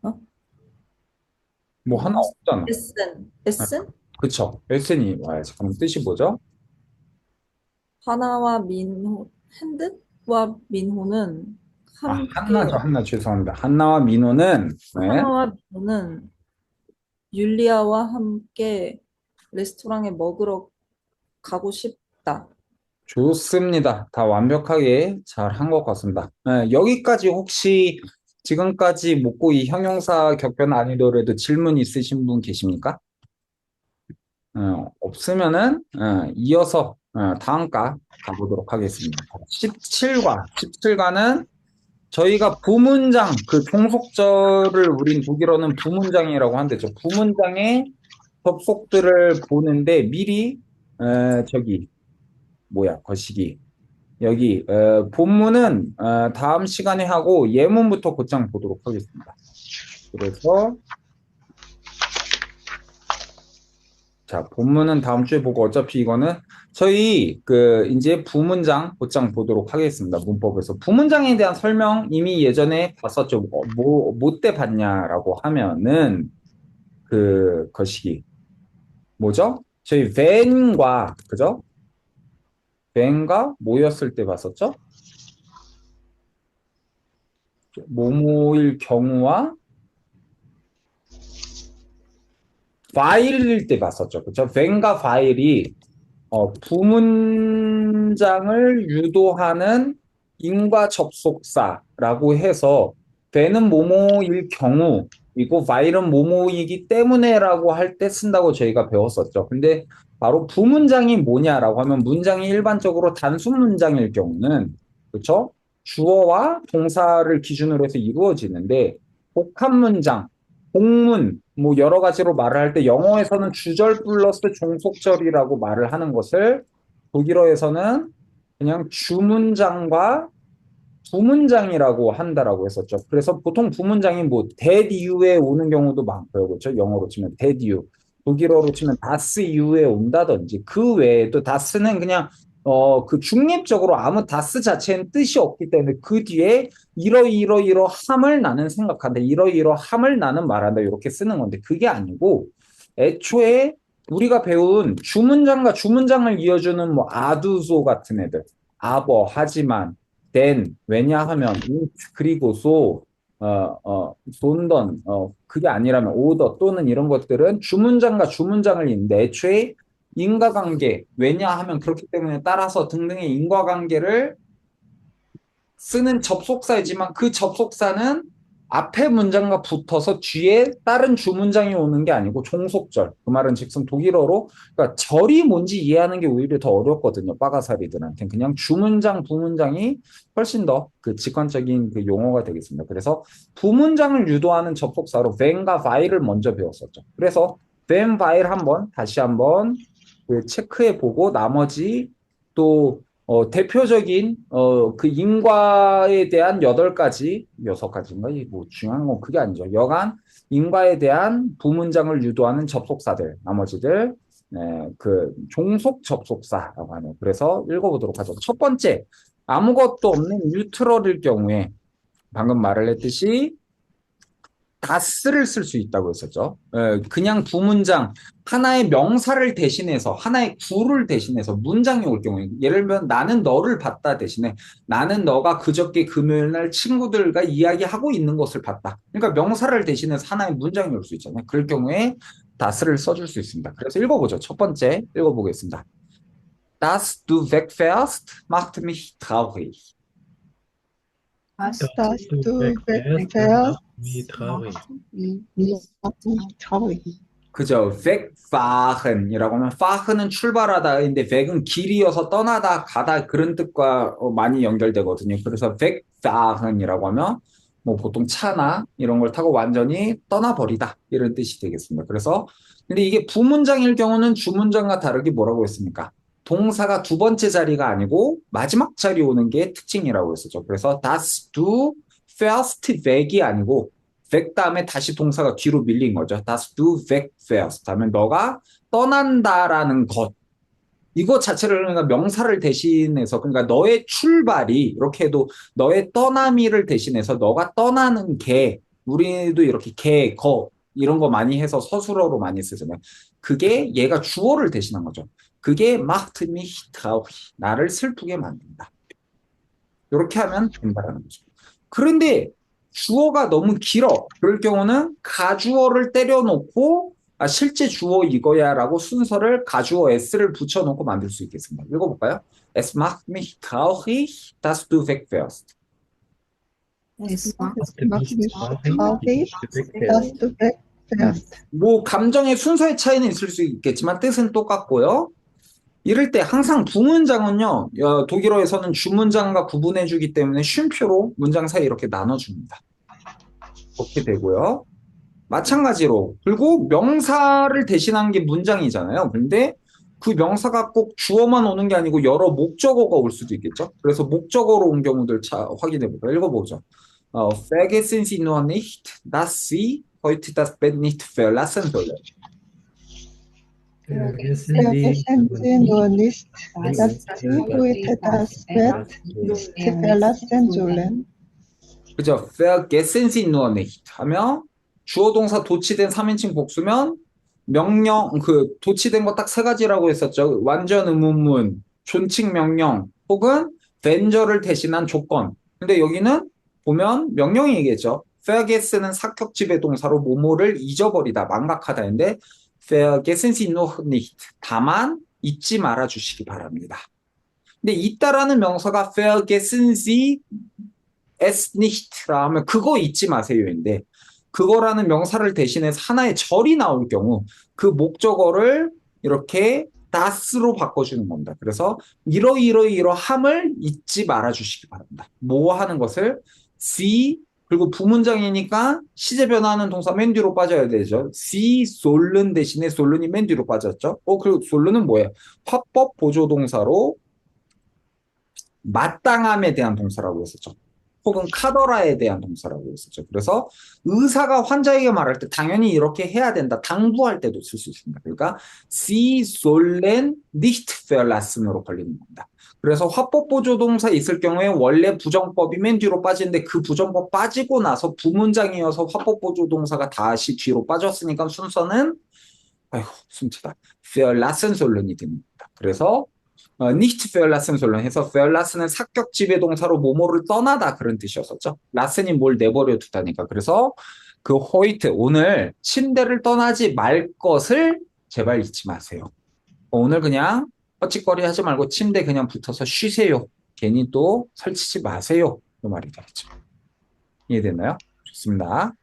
어? 뭐 하나 없잖아. 에센. 에센? 그쵸. 에센이 와야지. 그럼 뜻이 뭐죠? 하나와 민호, 핸드와 민호는 함께 한나 죄송합니다. 한나와 민호는 네, 하나와 민호는 율리아와 함께 레스토랑에 먹으러 가고 싶다. 좋습니다. 다 완벽하게 잘 한 것 같습니다. 네, 여기까지 혹시 지금까지 묻고 이 형용사 격변 아니더라도 질문 있으신 분 계십니까? 없으면은 이어서 다음 가 가보도록 하겠습니다. 17과는 저희가 부문장, 그 종속절을 우린 독일어는 부문장이라고 하는데 저 부문장의 접속들을 보는데 미리 저기 뭐야 거시기 여기 본문은 다음 시간에 하고 예문부터 곧장 보도록 하겠습니다. 그래서 자, 본문은 다음 주에 보고 어차피 이거는 저희 그 이제 부문장 곧장 보도록 하겠습니다. 문법에서 부문장에 대한 설명 이미 예전에 봤었죠. 뭐 때 봤냐라고 하면은 그 거시기 뭐죠? 저희 when과 그죠? when과 뭐였을 때 봤었죠? 뭐뭐일 경우와 while일 때 봤었죠. 그죠? when과 while이 부문장을 유도하는 인과 접속사라고 해서 when은 뭐뭐일 경우이고 while은 뭐뭐이기 때문에라고 할 때 쓴다고 저희가 배웠었죠. 근데 바로 부문장이 뭐냐라고 하면 문장이 일반적으로 단순 문장일 경우는 그렇죠? 주어와 동사를 기준으로 해서 이루어지는데 복합 문장, 복문 뭐 여러 가지로 말을 할 때 영어에서는 주절 플러스 종속절이라고 말을 하는 것을 독일어에서는 그냥 주문장과 부문장이라고 한다라고 했었죠. 그래서 보통 부문장이 뭐 that 이후에 오는 경우도 많고요. 그렇죠? 영어로 치면 that 이후, 독일어로 치면 das 이후에 온다든지 그 외에도 das는 그냥 그 중립적으로 아무 das 자체는 뜻이 없기 때문에 그 뒤에 이러이러이러함을 나는 생각한다. 이러이러함을 나는 말한다. 이렇게 쓰는 건데 그게 아니고 애초에 우리가 배운 주문장과 주문장을 이어주는 뭐 아두소 같은 애들, 아버, 하지만, then, 왜냐하면, 그리고 so, sondern, 그게 아니라면 order 또는 이런 것들은 주문장과 주문장을 잇는데 애초에 인과관계, 왜냐하면 그렇기 때문에 따라서 등등의 인과관계를 쓰는 접속사이지만 그 접속사는 앞에 문장과 붙어서 뒤에 다른 주문장이 오는 게 아니고 종속절. 그 말은 즉슨 독일어로 그러니까 절이 뭔지 이해하는 게 오히려 더 어렵거든요. 빠가사리들한테 그냥 주문장, 부문장이 훨씬 더 그 직관적인 그 용어가 되겠습니다. 그래서 부문장을 유도하는 접속사로 when과 while을 먼저 배웠었죠. 그래서 when, while 한번 다시 한번 그 체크해 보고 나머지 또 대표적인 그 인과에 대한 8가지, 6가지인가? 뭐 중요한 건 그게 아니죠. 여간 인과에 대한 부문장을 유도하는 접속사들, 나머지들 그 종속 접속사라고 하네요. 그래서 읽어보도록 하죠. 첫 번째, 아무것도 없는 뉴트럴일 경우에 방금 말을 했듯이 다스를 쓸 수 있다고 했었죠. 그냥 부문장 하나의 명사를 대신해서 하나의 구를 대신해서 문장이 올 경우에 예를 들면 나는 너를 봤다 대신에 나는 너가 그저께 금요일 날 친구들과 이야기하고 있는 것을 봤다. 그러니까 명사를 대신해서 하나의 문장이 올 수 있잖아요. 그럴 경우에 다스를 써줄 수 있습니다. 그래서 읽어보죠. 첫 번째 읽어보겠습니다. Das du wegfährst, macht mich traurig. Was dass Du du wegfährst, wegfährst, macht mich traurig. traurig. 그죠. wegfahren이라고 하면 fahren은 출발하다인데 weg은 길이어서 떠나다 가다 그런 뜻과 많이 연결되거든요. 그래서 wegfahren이라고 하면 뭐 보통 차나 이런 걸 타고 완전히 떠나버리다 이런 뜻이 되겠습니다. 그래서 근데 이게 부문장일 경우는 주문장과 다르게 뭐라고 했습니까? 동사가 두 번째 자리가 아니고 마지막 자리 오는 게 특징이라고 했었죠. 그래서 das du fährst weg이 아니고 weg 다음에 다시 동사가 뒤로 밀린 거죠. Das du wegfährst 하면 너가 떠난다라는 것. 이거 자체를 그러니까 명사를 대신해서 그러니까 너의 출발이 이렇게 해도 너의 떠남이를 대신해서 너가 떠나는 게 우리도 이렇게 개, 거 이런 거 많이 해서 서술어로 많이 쓰잖아요. 그게 얘가 주어를 대신한 거죠. 그게 macht mich traurig. 나를 슬프게 만든다. 이렇게 하면 된다는 거죠. 그런데 주어가 너무 길어. 그럴 경우는 가주어를 때려놓고 실제 주어 이거야라고 순서를 가주어 s를 붙여놓고 만들 수 있겠습니다. 읽어볼까요? Es macht mich traurig, dass du weg wärst. Es macht macht mich traurig, traurig, dass dass du weg wärst. 뭐 감정의 순서의 차이는 있을 수 있겠지만 뜻은 똑같고요. 이럴 때 항상 부문장은요, 독일어에서는 주문장과 구분해주기 때문에 쉼표로 문장 사이 이렇게 나눠줍니다. 그렇게 되고요. 마찬가지로 그리고 명사를 대신한 게 문장이잖아요. 근데 그 명사가 꼭 주어만 오는 게 아니고 여러 목적어가 올 수도 있겠죠. 그래서 목적어로 온 경우들 확인해 볼까요? 읽어보죠. Vergessen Sie nur nicht, dass Sie heute das Bett nicht verlassen sollen. Vergessen Vergessen Sie nur nicht, dass dass Sie heute das Bett nicht verlassen sollen. 그죠? Vergessen Sie nur nicht 하며 주어 동사 도치된 3인칭 복수면 명령 그 도치된 거 딱 세 가지라고 했었죠. 완전 의문문, 존칭 명령 혹은 venger를 대신한 조건. 근데 여기는 보면 명령이겠죠. Vergess는 사격 지배 동사로 뭐뭐를 잊어버리다, 망각하다인데 Vergessen Sie nur nicht. 다만 잊지 말아 주시기 바랍니다. 근데 있다라는 명사가 Vergessen Sie es nicht라 하면 그거 잊지 마세요인데 그거라는 명사를 대신해서 하나의 절이 나올 경우 그 목적어를 이렇게 das로 바꿔주는 겁니다. 그래서 이러이러이러함을 잊지 말아주시기 바랍니다. 뭐 하는 것을 sie 그리고 부문장이니까 시제 변화하는 동사 맨 뒤로 빠져야 되죠. sie sollen 대신에 sollen이 맨 뒤로 빠졌죠. 그리고 sollen은 뭐예요? 화법 보조 동사로 마땅함에 대한 동사라고 했었죠. 혹은 카더라에 대한 동사라고 했었죠. 그래서 의사가 환자에게 말할 때 당연히 이렇게 해야 된다. 당부할 때도 쓸 수 있습니다. 그러니까 Sie sollen nicht verlassen으로 걸리는 겁니다. 그래서 화법 보조 동사 있을 경우에 원래 부정법이 맨 뒤로 빠지는데 그 부정법 빠지고 나서 부문장이어서 화법 보조 동사가 다시 뒤로 빠졌으니까 순서는 아이고 숨차다. verlassen sollen이 됩니다. 그래서 nicht verlassen sollen 해서 verlassen은 사격 지배 동사로 뭐뭐를 떠나다 그런 뜻이었었죠. lassen이 뭘 내버려 두다니까. 그래서 그 heute 오늘 침대를 떠나지 말 것을 제발 잊지 마세요. 오늘 그냥 헛짓거리 하지 말고 침대 그냥 붙어서 쉬세요. 괜히 또 설치지 마세요. 그 말이 되겠죠. 이해됐나요? 좋습니다.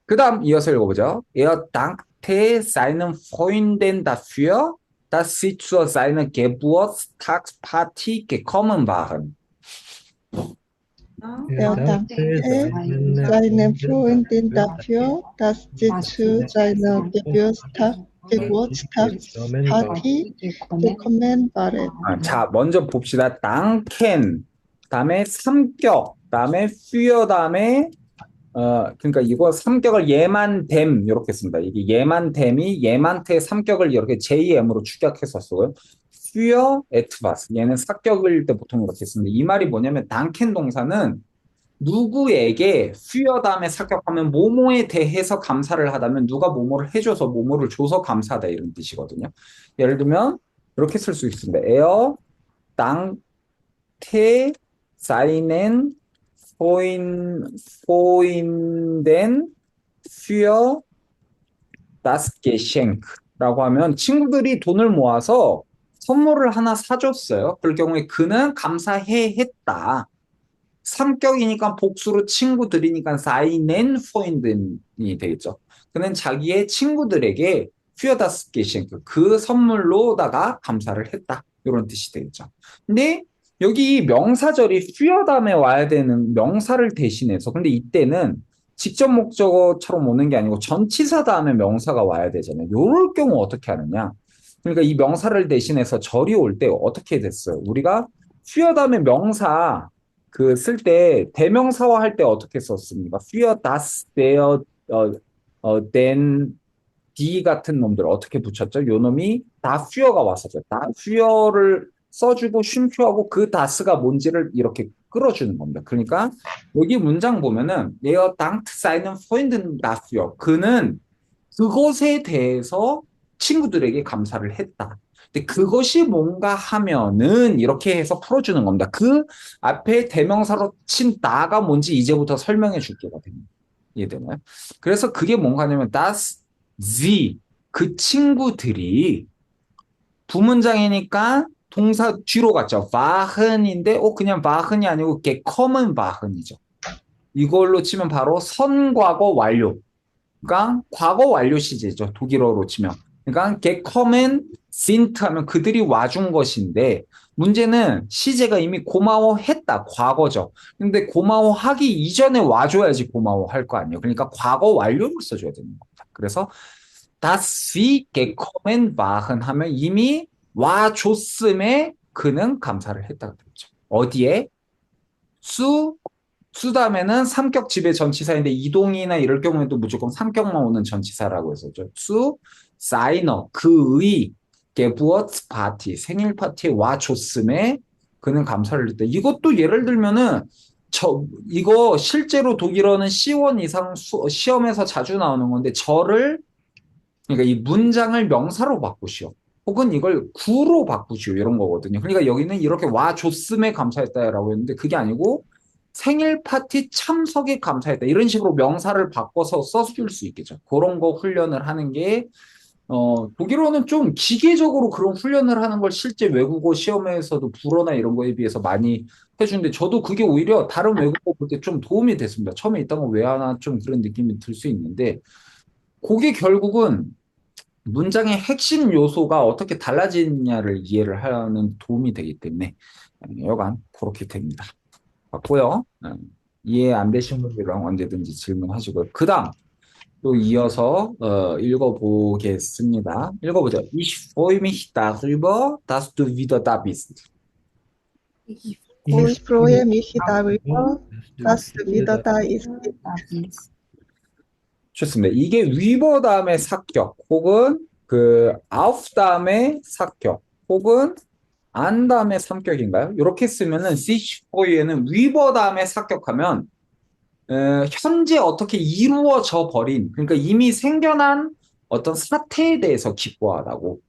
그 다음 이어서 읽어보죠. Er dankte seinen Freunden dafür, dass sie zu seiner Geburtstagsparty gekommen waren. Er dankte seinen Freunden dafür, dass sie zu seiner Geburtstagsparty gekommen waren. 자, 먼저 봅시다. danken, 다음에 삼격, 다음에 für, 다음에 그러니까 이거 삼격을 예만됨 이렇게 씁니다. 이게 예만됨이 예만태 삼격을 이렇게 JM으로 축약했었어요. für etwas 얘는 사격일 때 보통 이렇게 씁니다. 이 말이 뭐냐면 danken 동사는 누구에게 für 다음에 사격하면 뭐뭐에 대해서 감사를 하다면 누가 뭐뭐를 해줘서 뭐뭐를 줘서 감사하다 이런 뜻이거든요. 예를 들면 이렇게 쓸 수 있습니다. Er dankte seinen Freunden für das Geschenk라고 하면 친구들이 돈을 모아서 선물을 하나 사줬어요. 그럴 경우에 그는 감사해 했다. 삼격이니까 복수로 친구들이니까 seinen Freunden 이 되겠죠. 그는 자기의 친구들에게 für das Geschenk 그 선물로다가 감사를 했다. 이런 뜻이 되겠죠. 근데 여기 명사절이 für 다음에 와야 되는 명사를 대신해서 근데 이때는 직접 목적어처럼 오는 게 아니고 전치사 다음에 명사가 와야 되잖아요. 이럴 경우 어떻게 하느냐. 그러니까 이 명사를 대신해서 절이 올 때 어떻게 됐어요? 우리가 für 다음에 명사 그 쓸 때 대명사화 할 때 어떻게 썼습니까? für das, der, den, die 같은 놈들 어떻게 붙였죠? 요 놈이 daführ가 왔었죠. daführ를 써주고 쉼표하고 그 다스가 뭔지를 이렇게 끌어주는 겁니다. 그러니까 여기 문장 보면은 Er dankt seinen Freunden dafür. 그는 그것에 대해서 친구들에게 감사를 했다. 근데 그것이 뭔가 하면은 이렇게 해서 풀어주는 겁니다. 그 앞에 대명사로 친 나가 뭔지 이제부터 설명해 줄 게가 됩니다. 이해되나요? 그래서 그게 뭔가 하냐면 das sie 그 친구들이 부문장이니까 동사 뒤로 갔죠. waren인데 그냥 waren이 아니고 gekommen waren이죠. 이걸로 치면 바로 선과거 완료. 그러니까 과거 완료 시제죠. 독일어로 치면. 그러니까 gekommen sind 하면 그들이 와준 것인데 문제는 시제가 이미 고마워했다. 과거죠. 근데 고마워하기 이전에 와줘야지 고마워할 거 아니에요. 그러니까 과거 완료를 써줘야 되는 겁니다. 그래서 dass sie gekommen waren 하면 이미 와줬음에 그는 감사를 했다고 되죠. 어디에? 수 다음에는 삼격 지배 전치사인데 이동이나 이럴 경우에도 무조건 삼격만 오는 전치사라고 했었죠. 사이너 그의 게부어츠 파티 생일 파티에 와줬음에 그는 감사를 했다. 이것도 예를 들면은 이거 실제로 독일어는 C1 이상 시험에서 자주 나오는 건데 그러니까 이 문장을 명사로 바꾸시오. 혹은 이걸 구로 바꾸시오. 이런 거거든요. 그러니까 여기는 이렇게 와줬음에 감사했다라고 했는데 그게 아니고 생일 파티 참석에 감사했다. 이런 식으로 명사를 바꿔서 써줄 수 있겠죠. 그런 거 훈련을 하는 게, 독일어는 좀 기계적으로 그런 훈련을 하는 걸 실제 외국어 시험에서도 불어나 이런 거에 비해서 많이 해주는데 저도 그게 오히려 다른 외국어 볼 때 좀 도움이 됐습니다. 처음에 있던 거 왜 하나 좀 그런 느낌이 들 수 있는데 그게 결국은 문장의 핵심 요소가 어떻게 달라지느냐를 이해를 하는 도움이 되기 때문에 여간 그렇게 됩니다. 맞고요. 이해 안 되신 분들은 언제든지 질문하시고요. 그 다음 또 이어서 읽어보겠습니다. 읽어보죠. Ich freue mich darüber, dass du wieder da bist. Ich Ich freue mich darüber, dass dass du wieder da bist. da bist. 좋습니다. 이게 위버 다음에 사격 혹은 그 auf 다음에 사격 혹은 안 다음에 삼격인가요? 이렇게 쓰면은 sich4에는 위버 다음에 사격하면 현재 어떻게 이루어져 버린 그러니까 이미 생겨난 어떤 사태에 대해서 기뻐하다고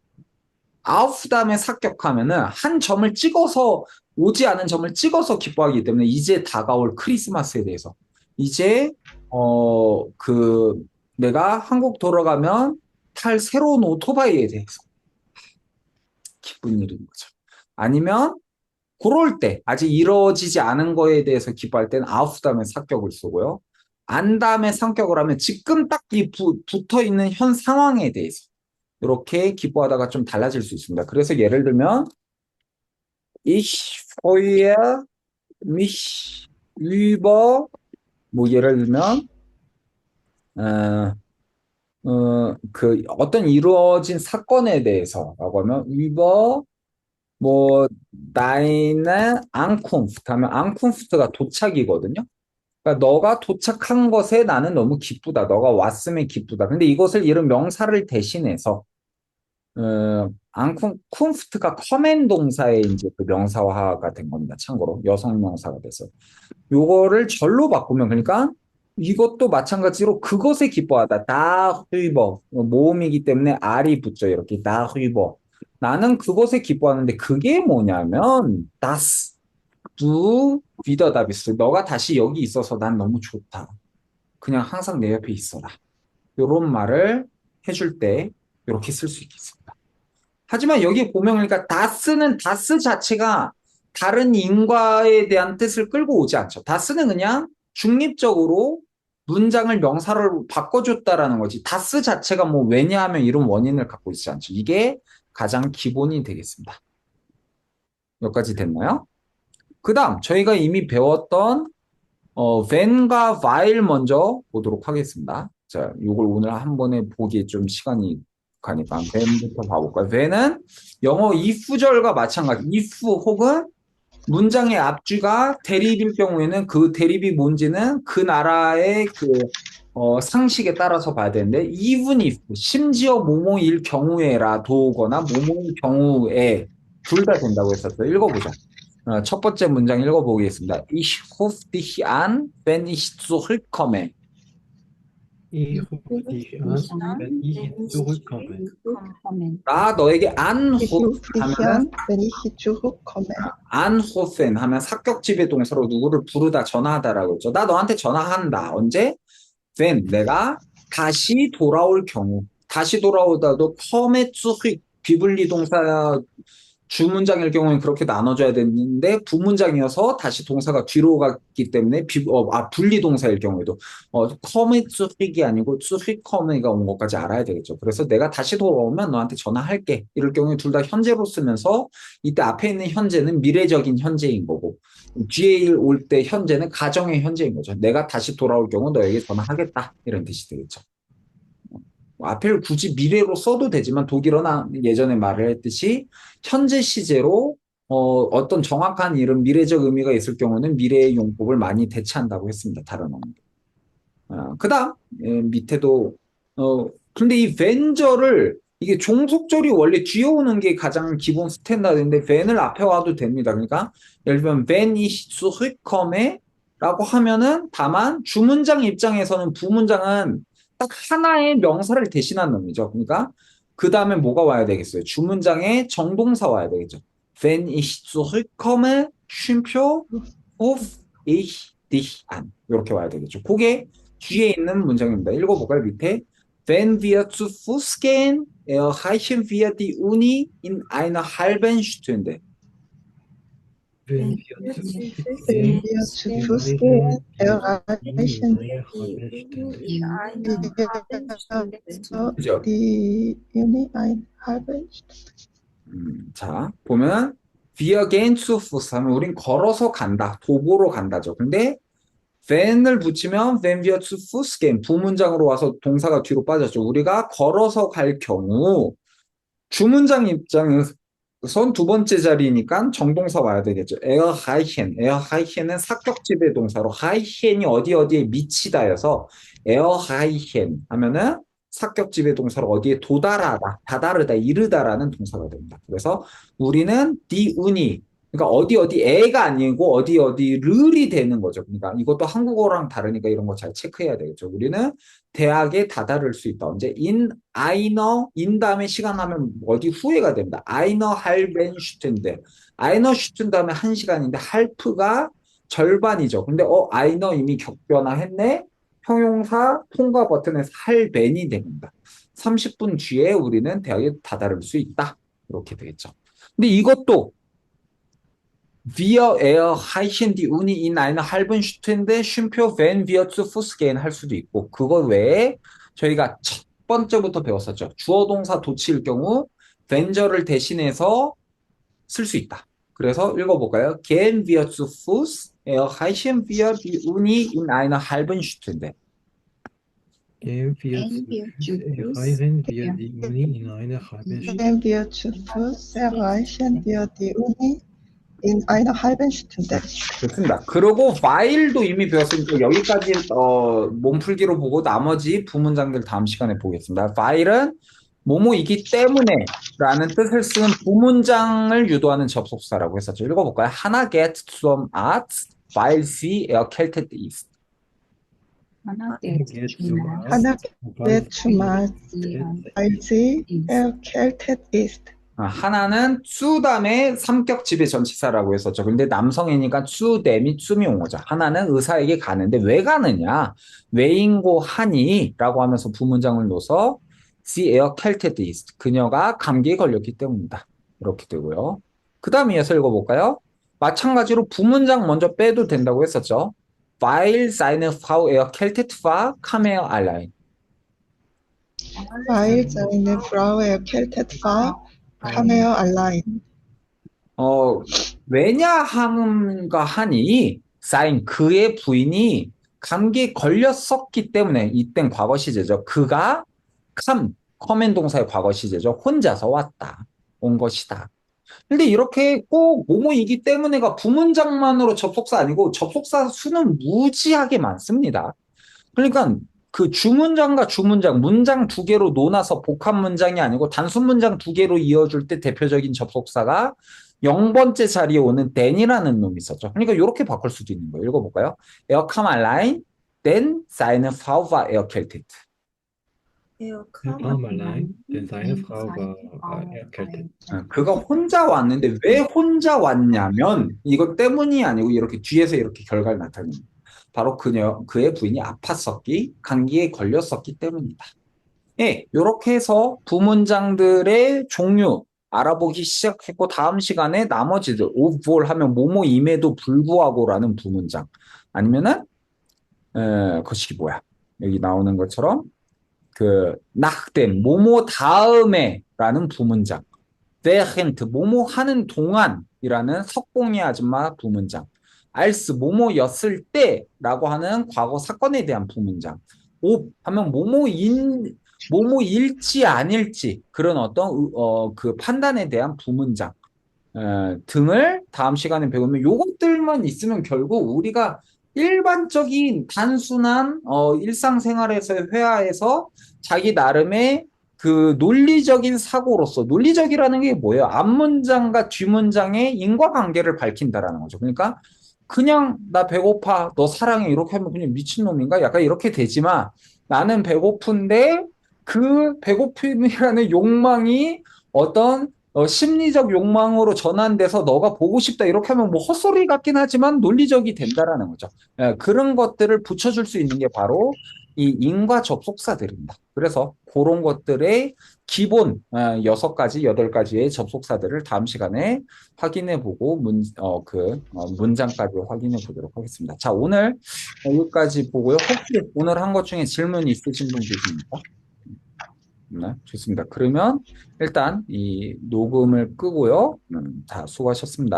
auf 다음에 사격하면은 한 점을 찍어서 오지 않은 점을 찍어서 기뻐하기 때문에 이제 다가올 크리스마스에 대해서 이제 내가 한국 돌아가면 탈 새로운 오토바이에 대해서 기쁜 일인 거죠. 아니면 그럴 때 아직 이루어지지 않은 거에 대해서 기뻐할 때는 auf 다음에 사격을 쓰고요. 안 다음에 성격을 하면 지금 딱 이 붙어 있는 현 상황에 대해서 이렇게 기뻐하다가 좀 달라질 수 있습니다. 그래서 예를 들면 ich freue mich über 뭐 예를 들면 그 어떤 이루어진 사건에 대해서라고 하면 über 뭐 deine Ankunft 하면 Ankunft가 도착이거든요. 그러니까 너가 도착한 것에 나는 너무 기쁘다. 너가 왔음에 기쁘다. 근데 이것을 이런 명사를 대신해서 앙쿤프트가 커맨 동사의 이제 그 명사화가 된 겁니다. 참고로 여성 명사가 돼서 요거를 절로 바꾸면 그러니까 이것도 마찬가지로 그것에 기뻐하다. 다 휘버 모음이기 때문에 R이 붙죠. 이렇게 다 휘버 나는 그것에 기뻐하는데 그게 뭐냐면 das du wieder da bist. 너가 다시 여기 있어서 난 너무 좋다. 그냥 항상 내 옆에 있어라. 요런 말을 해줄 때 이렇게 쓸 수 있겠습니다. 하지만 여기 보면 그러니까 다스는 다스 자체가 다른 인과에 대한 뜻을 끌고 오지 않죠. 다스는 그냥 중립적으로 문장을 명사로 바꿔줬다라는 거지. 다스 자체가 뭐 왜냐하면 이런 원인을 갖고 있지 않죠. 이게 가장 기본이 되겠습니다. 여기까지 됐나요? 그 다음 저희가 이미 배웠던 when과 while 먼저 보도록 하겠습니다. 자, 이걸 오늘 한 번에 보기에 좀 시간이 가니까 when부터 봐볼까요? when은 영어 if절과 마찬가지. if 혹은 문장의 앞뒤가 대립일 경우에는 그 대립이 뭔지는 그 나라의 상식에 따라서 봐야 되는데 even if 심지어 뭐뭐일 경우에라도거나 뭐뭐일 경우에 둘 다 된다고 했었어요. 읽어보자. 첫 번째 문장 읽어보겠습니다. Ich rufe dich an, wenn ich zurückkomme. Ich rufe dich an, wenn ich zurückkomme. zurückkommen. 나 너에게 Ich anrufen rufe dich 하면은 an, wenn ich zurückkomme. anrufen 하면 사격지배 동사로 누구를 부르다 전화하다라고 했죠. 나 너한테 전화한다. 언제? when 내가 다시 돌아올 경우. 다시 돌아오다도 come zurück 비분리 동사 주문장일 경우는 그렇게 나눠줘야 되는데 부문장이어서 다시 동사가 뒤로 갔기 때문에 분리 동사일 경우에도 come zurück이 아니고 zurückkommen가 온 것까지 알아야 되겠죠. 그래서 내가 다시 돌아오면 너한테 전화할게. 이럴 경우에 둘 다 현재로 쓰면서 이때 앞에 있는 현재는 미래적인 현재인 거고 뒤에 올 때 현재는 가정의 현재인 거죠. 내가 다시 돌아올 경우 너에게 전화하겠다. 이런 뜻이 되겠죠. 앞을 굳이 미래로 써도 되지만 독일어는 예전에 말을 했듯이 현재 시제로 어떤 정확한 이런 미래적 의미가 있을 경우는 미래의 용법을 많이 대체한다고 했습니다. 다른 언어도. 그다음 밑에도 근데 이 venger를 이게 종속절이 원래 뒤에 오는 게 가장 기본 스탠다드인데 ven을 앞에 와도 됩니다. 그러니까 예를 들면 wenn ich zurückkomme 라고 하면은 다만 주문장 입장에서는 부문장은 딱 하나의 명사를 대신한 놈이죠. 그러니까 그 다음에 뭐가 와야 되겠어요? 주문장에 정동사 와야 되겠죠. Wenn ich zurückkomme, 쉼표, ruf ich dich an. 이렇게 와야 되겠죠. 그게 뒤에 있는 문장입니다. 읽어볼까요? 밑에 Wenn wir zu Fuß gehen, erreichen wir die Uni in einer halben Stunde. Wenn wir zu Wenn Fuß wir gehen, zu Fuß gehen, erreichen erreichen wir die wir 그죠? die Uni eine halbe Stunde. 자, 보면 wir gehen zu Fuß 하면 우린 걸어서 간다. 도보로 간다죠. 근데 when을 붙이면 wenn wir zu Fuß gehen 부문장으로 와서 동사가 뒤로 빠졌죠. 우리가 걸어서 갈 경우 주문장 입장에선 두 번째 자리니까 정동사 와야 되겠죠. erreichen. 사격지배 동사로 heihen이 어디에 미치다여서 erreichen 하면은 사격지배 동사로 어디에 도달하다, 다다르다, 이르다라는 동사가 됩니다. 그래서 우리는 die Uni 그러니까 어디에가 아니고 어디를이 되는 거죠. 그러니까 이것도 한국어랑 다르니까 이런 거 잘 체크해야 되겠죠. 우리는 대학에 다다를 수 있다. 언제? in 다음에 시간 하면 어디 후에가 됩니다. einer halben Stunde. einer Stunde 다음에 1시간인데 half가 절반이죠. 근데 einer 이미 격변화했네. 형용사 통과 버튼에서 halben이 됩니다. 30분 뒤에 우리는 대학에 다다를 수 있다. 이렇게 되겠죠. 근데 이것도 Wir erreichen die Uni in einer halben Stunde, 쉼표 wenn wir zu Fuß gehen 할 수도 있고 그거 외에 저희가 첫 번째부터 배웠었죠. 주어 동사 도치일 경우 when절을 대신해서 쓸 수 있다. 그래서 읽어볼까요? Gehen wir zu Fuß, erreichen wir die Uni in einer halben Stunde. Gehen wir Gehen wir zu zu Fuß, Fuß, erreichen wir ja. die Uni in einer halben Stunde. Wenn wir zu Fuß erreichen wir die Uni in einer halben Stunde. 좋습니다. 그리고 while도 이미 배웠으니까 여기까지 몸풀기로 보고 나머지 부문장들 다음 시간에 보겠습니다. while은 뭐뭐이기 때문에 라는 뜻을 쓰는 부문장을 유도하는 접속사라고 했었죠. 읽어볼까요? Hannah geht zum Arzt, weil sie erkältet ist. 하나 geht zum Arzt, Hannah weil geht zum Arzt, weil sie erkältet ist. 하나는 zu 다음에 삼격 지배 전치사라고 했었죠. 근데 남성이니까 zu 대미 쯤이 온 거죠. 하나는 의사에게 가는데 왜 가느냐? 왜인고 하니? 라고 하면서 부문장을 넣어서 sie erkältet ist. 그녀가 감기에 걸렸기 때문이다. 이렇게 되고요. 그 다음 이어서 읽어볼까요? 마찬가지로 부문장 먼저 빼도 된다고 했었죠. weil seine Frau erkältet war, kam er allein. Weil seine Frau erkältet war, kam er allein. 왜냐함과 하니 쌓인 그의 부인이 감기에 걸렸었기 때문에 이땐 과거 시제죠. 그가 커맨 동사의 과거 시제죠. 혼자서 온 것이다. 근데 이렇게 꼭 뭐뭐이기 때문에가 부문장만으로 접속사 아니고 접속사 수는 무지하게 많습니다. 그러니까 그 주문장과 주문장, 문장 두 개로 논아서 복합 문장이 아니고 단순 문장 두 개로 이어줄 때 대표적인 접속사가 0번째 자리에 오는 then이라는 놈이 있었죠. 그러니까 이렇게 바꿀 수도 있는 거예요. 읽어볼까요? Er kam allein, denn seine Frau war erkältet. 에어컨 Er kam allein, denn seine denn Frau seine war Frau erkältet. 그가 혼자 왔는데 왜 혼자 왔냐면 이것 때문이 아니고 이렇게 뒤에서 이렇게 결과를 나타냅니다. 바로 그의 부인이 아팠었기, 감기에 걸렸었기 때문이다. 예, 이렇게 해서 부문장들의 종류 알아보기 시작했고 다음 시간에 나머지들 obwohl 하면 뭐뭐임에도 불구하고라는 부문장 아니면은 그것이 뭐야? 여기 나오는 것처럼 그 nachdem 뭐뭐 다음에라는 부문장 während 뭐뭐 하는 동안이라는 석봉이 아줌마 부문장 als 뭐뭐였을 때라고 하는 과거 사건에 대한 부문장 ob 하면 뭐뭐일지 아닐지 그런 어떤 그 판단에 대한 부문장 등을 다음 시간에 배우면 요것들만 있으면 결국 우리가 일반적인 단순한 일상생활에서의 회화에서 자기 나름의 그 논리적인 사고로서 논리적이라는 게 뭐예요? 앞문장과 뒷문장의 인과관계를 밝힌다라는 거죠. 그러니까 그냥 나 배고파, 너 사랑해 이렇게 하면 그냥 미친놈인가? 약간 이렇게 되지만 나는 배고픈데 그 배고픔이라는 욕망이 어떤 심리적 욕망으로 전환돼서 너가 보고 싶다 이렇게 하면 뭐 헛소리 같긴 하지만 논리적이 된다라는 거죠. 그런 것들을 붙여줄 수 있는 게 바로 이 인과 접속사들입니다. 그래서 그런 것들의 기본 6가지, 8가지의 접속사들을 다음 시간에 확인해 보고 문장까지 확인해 보도록 하겠습니다. 자, 오늘 여기까지 보고요. 혹시 오늘 한 것 중에 질문 있으신 분 계십니까? 네, 좋습니다. 그러면 일단 이 녹음을 끄고요. 다 수고하셨습니다.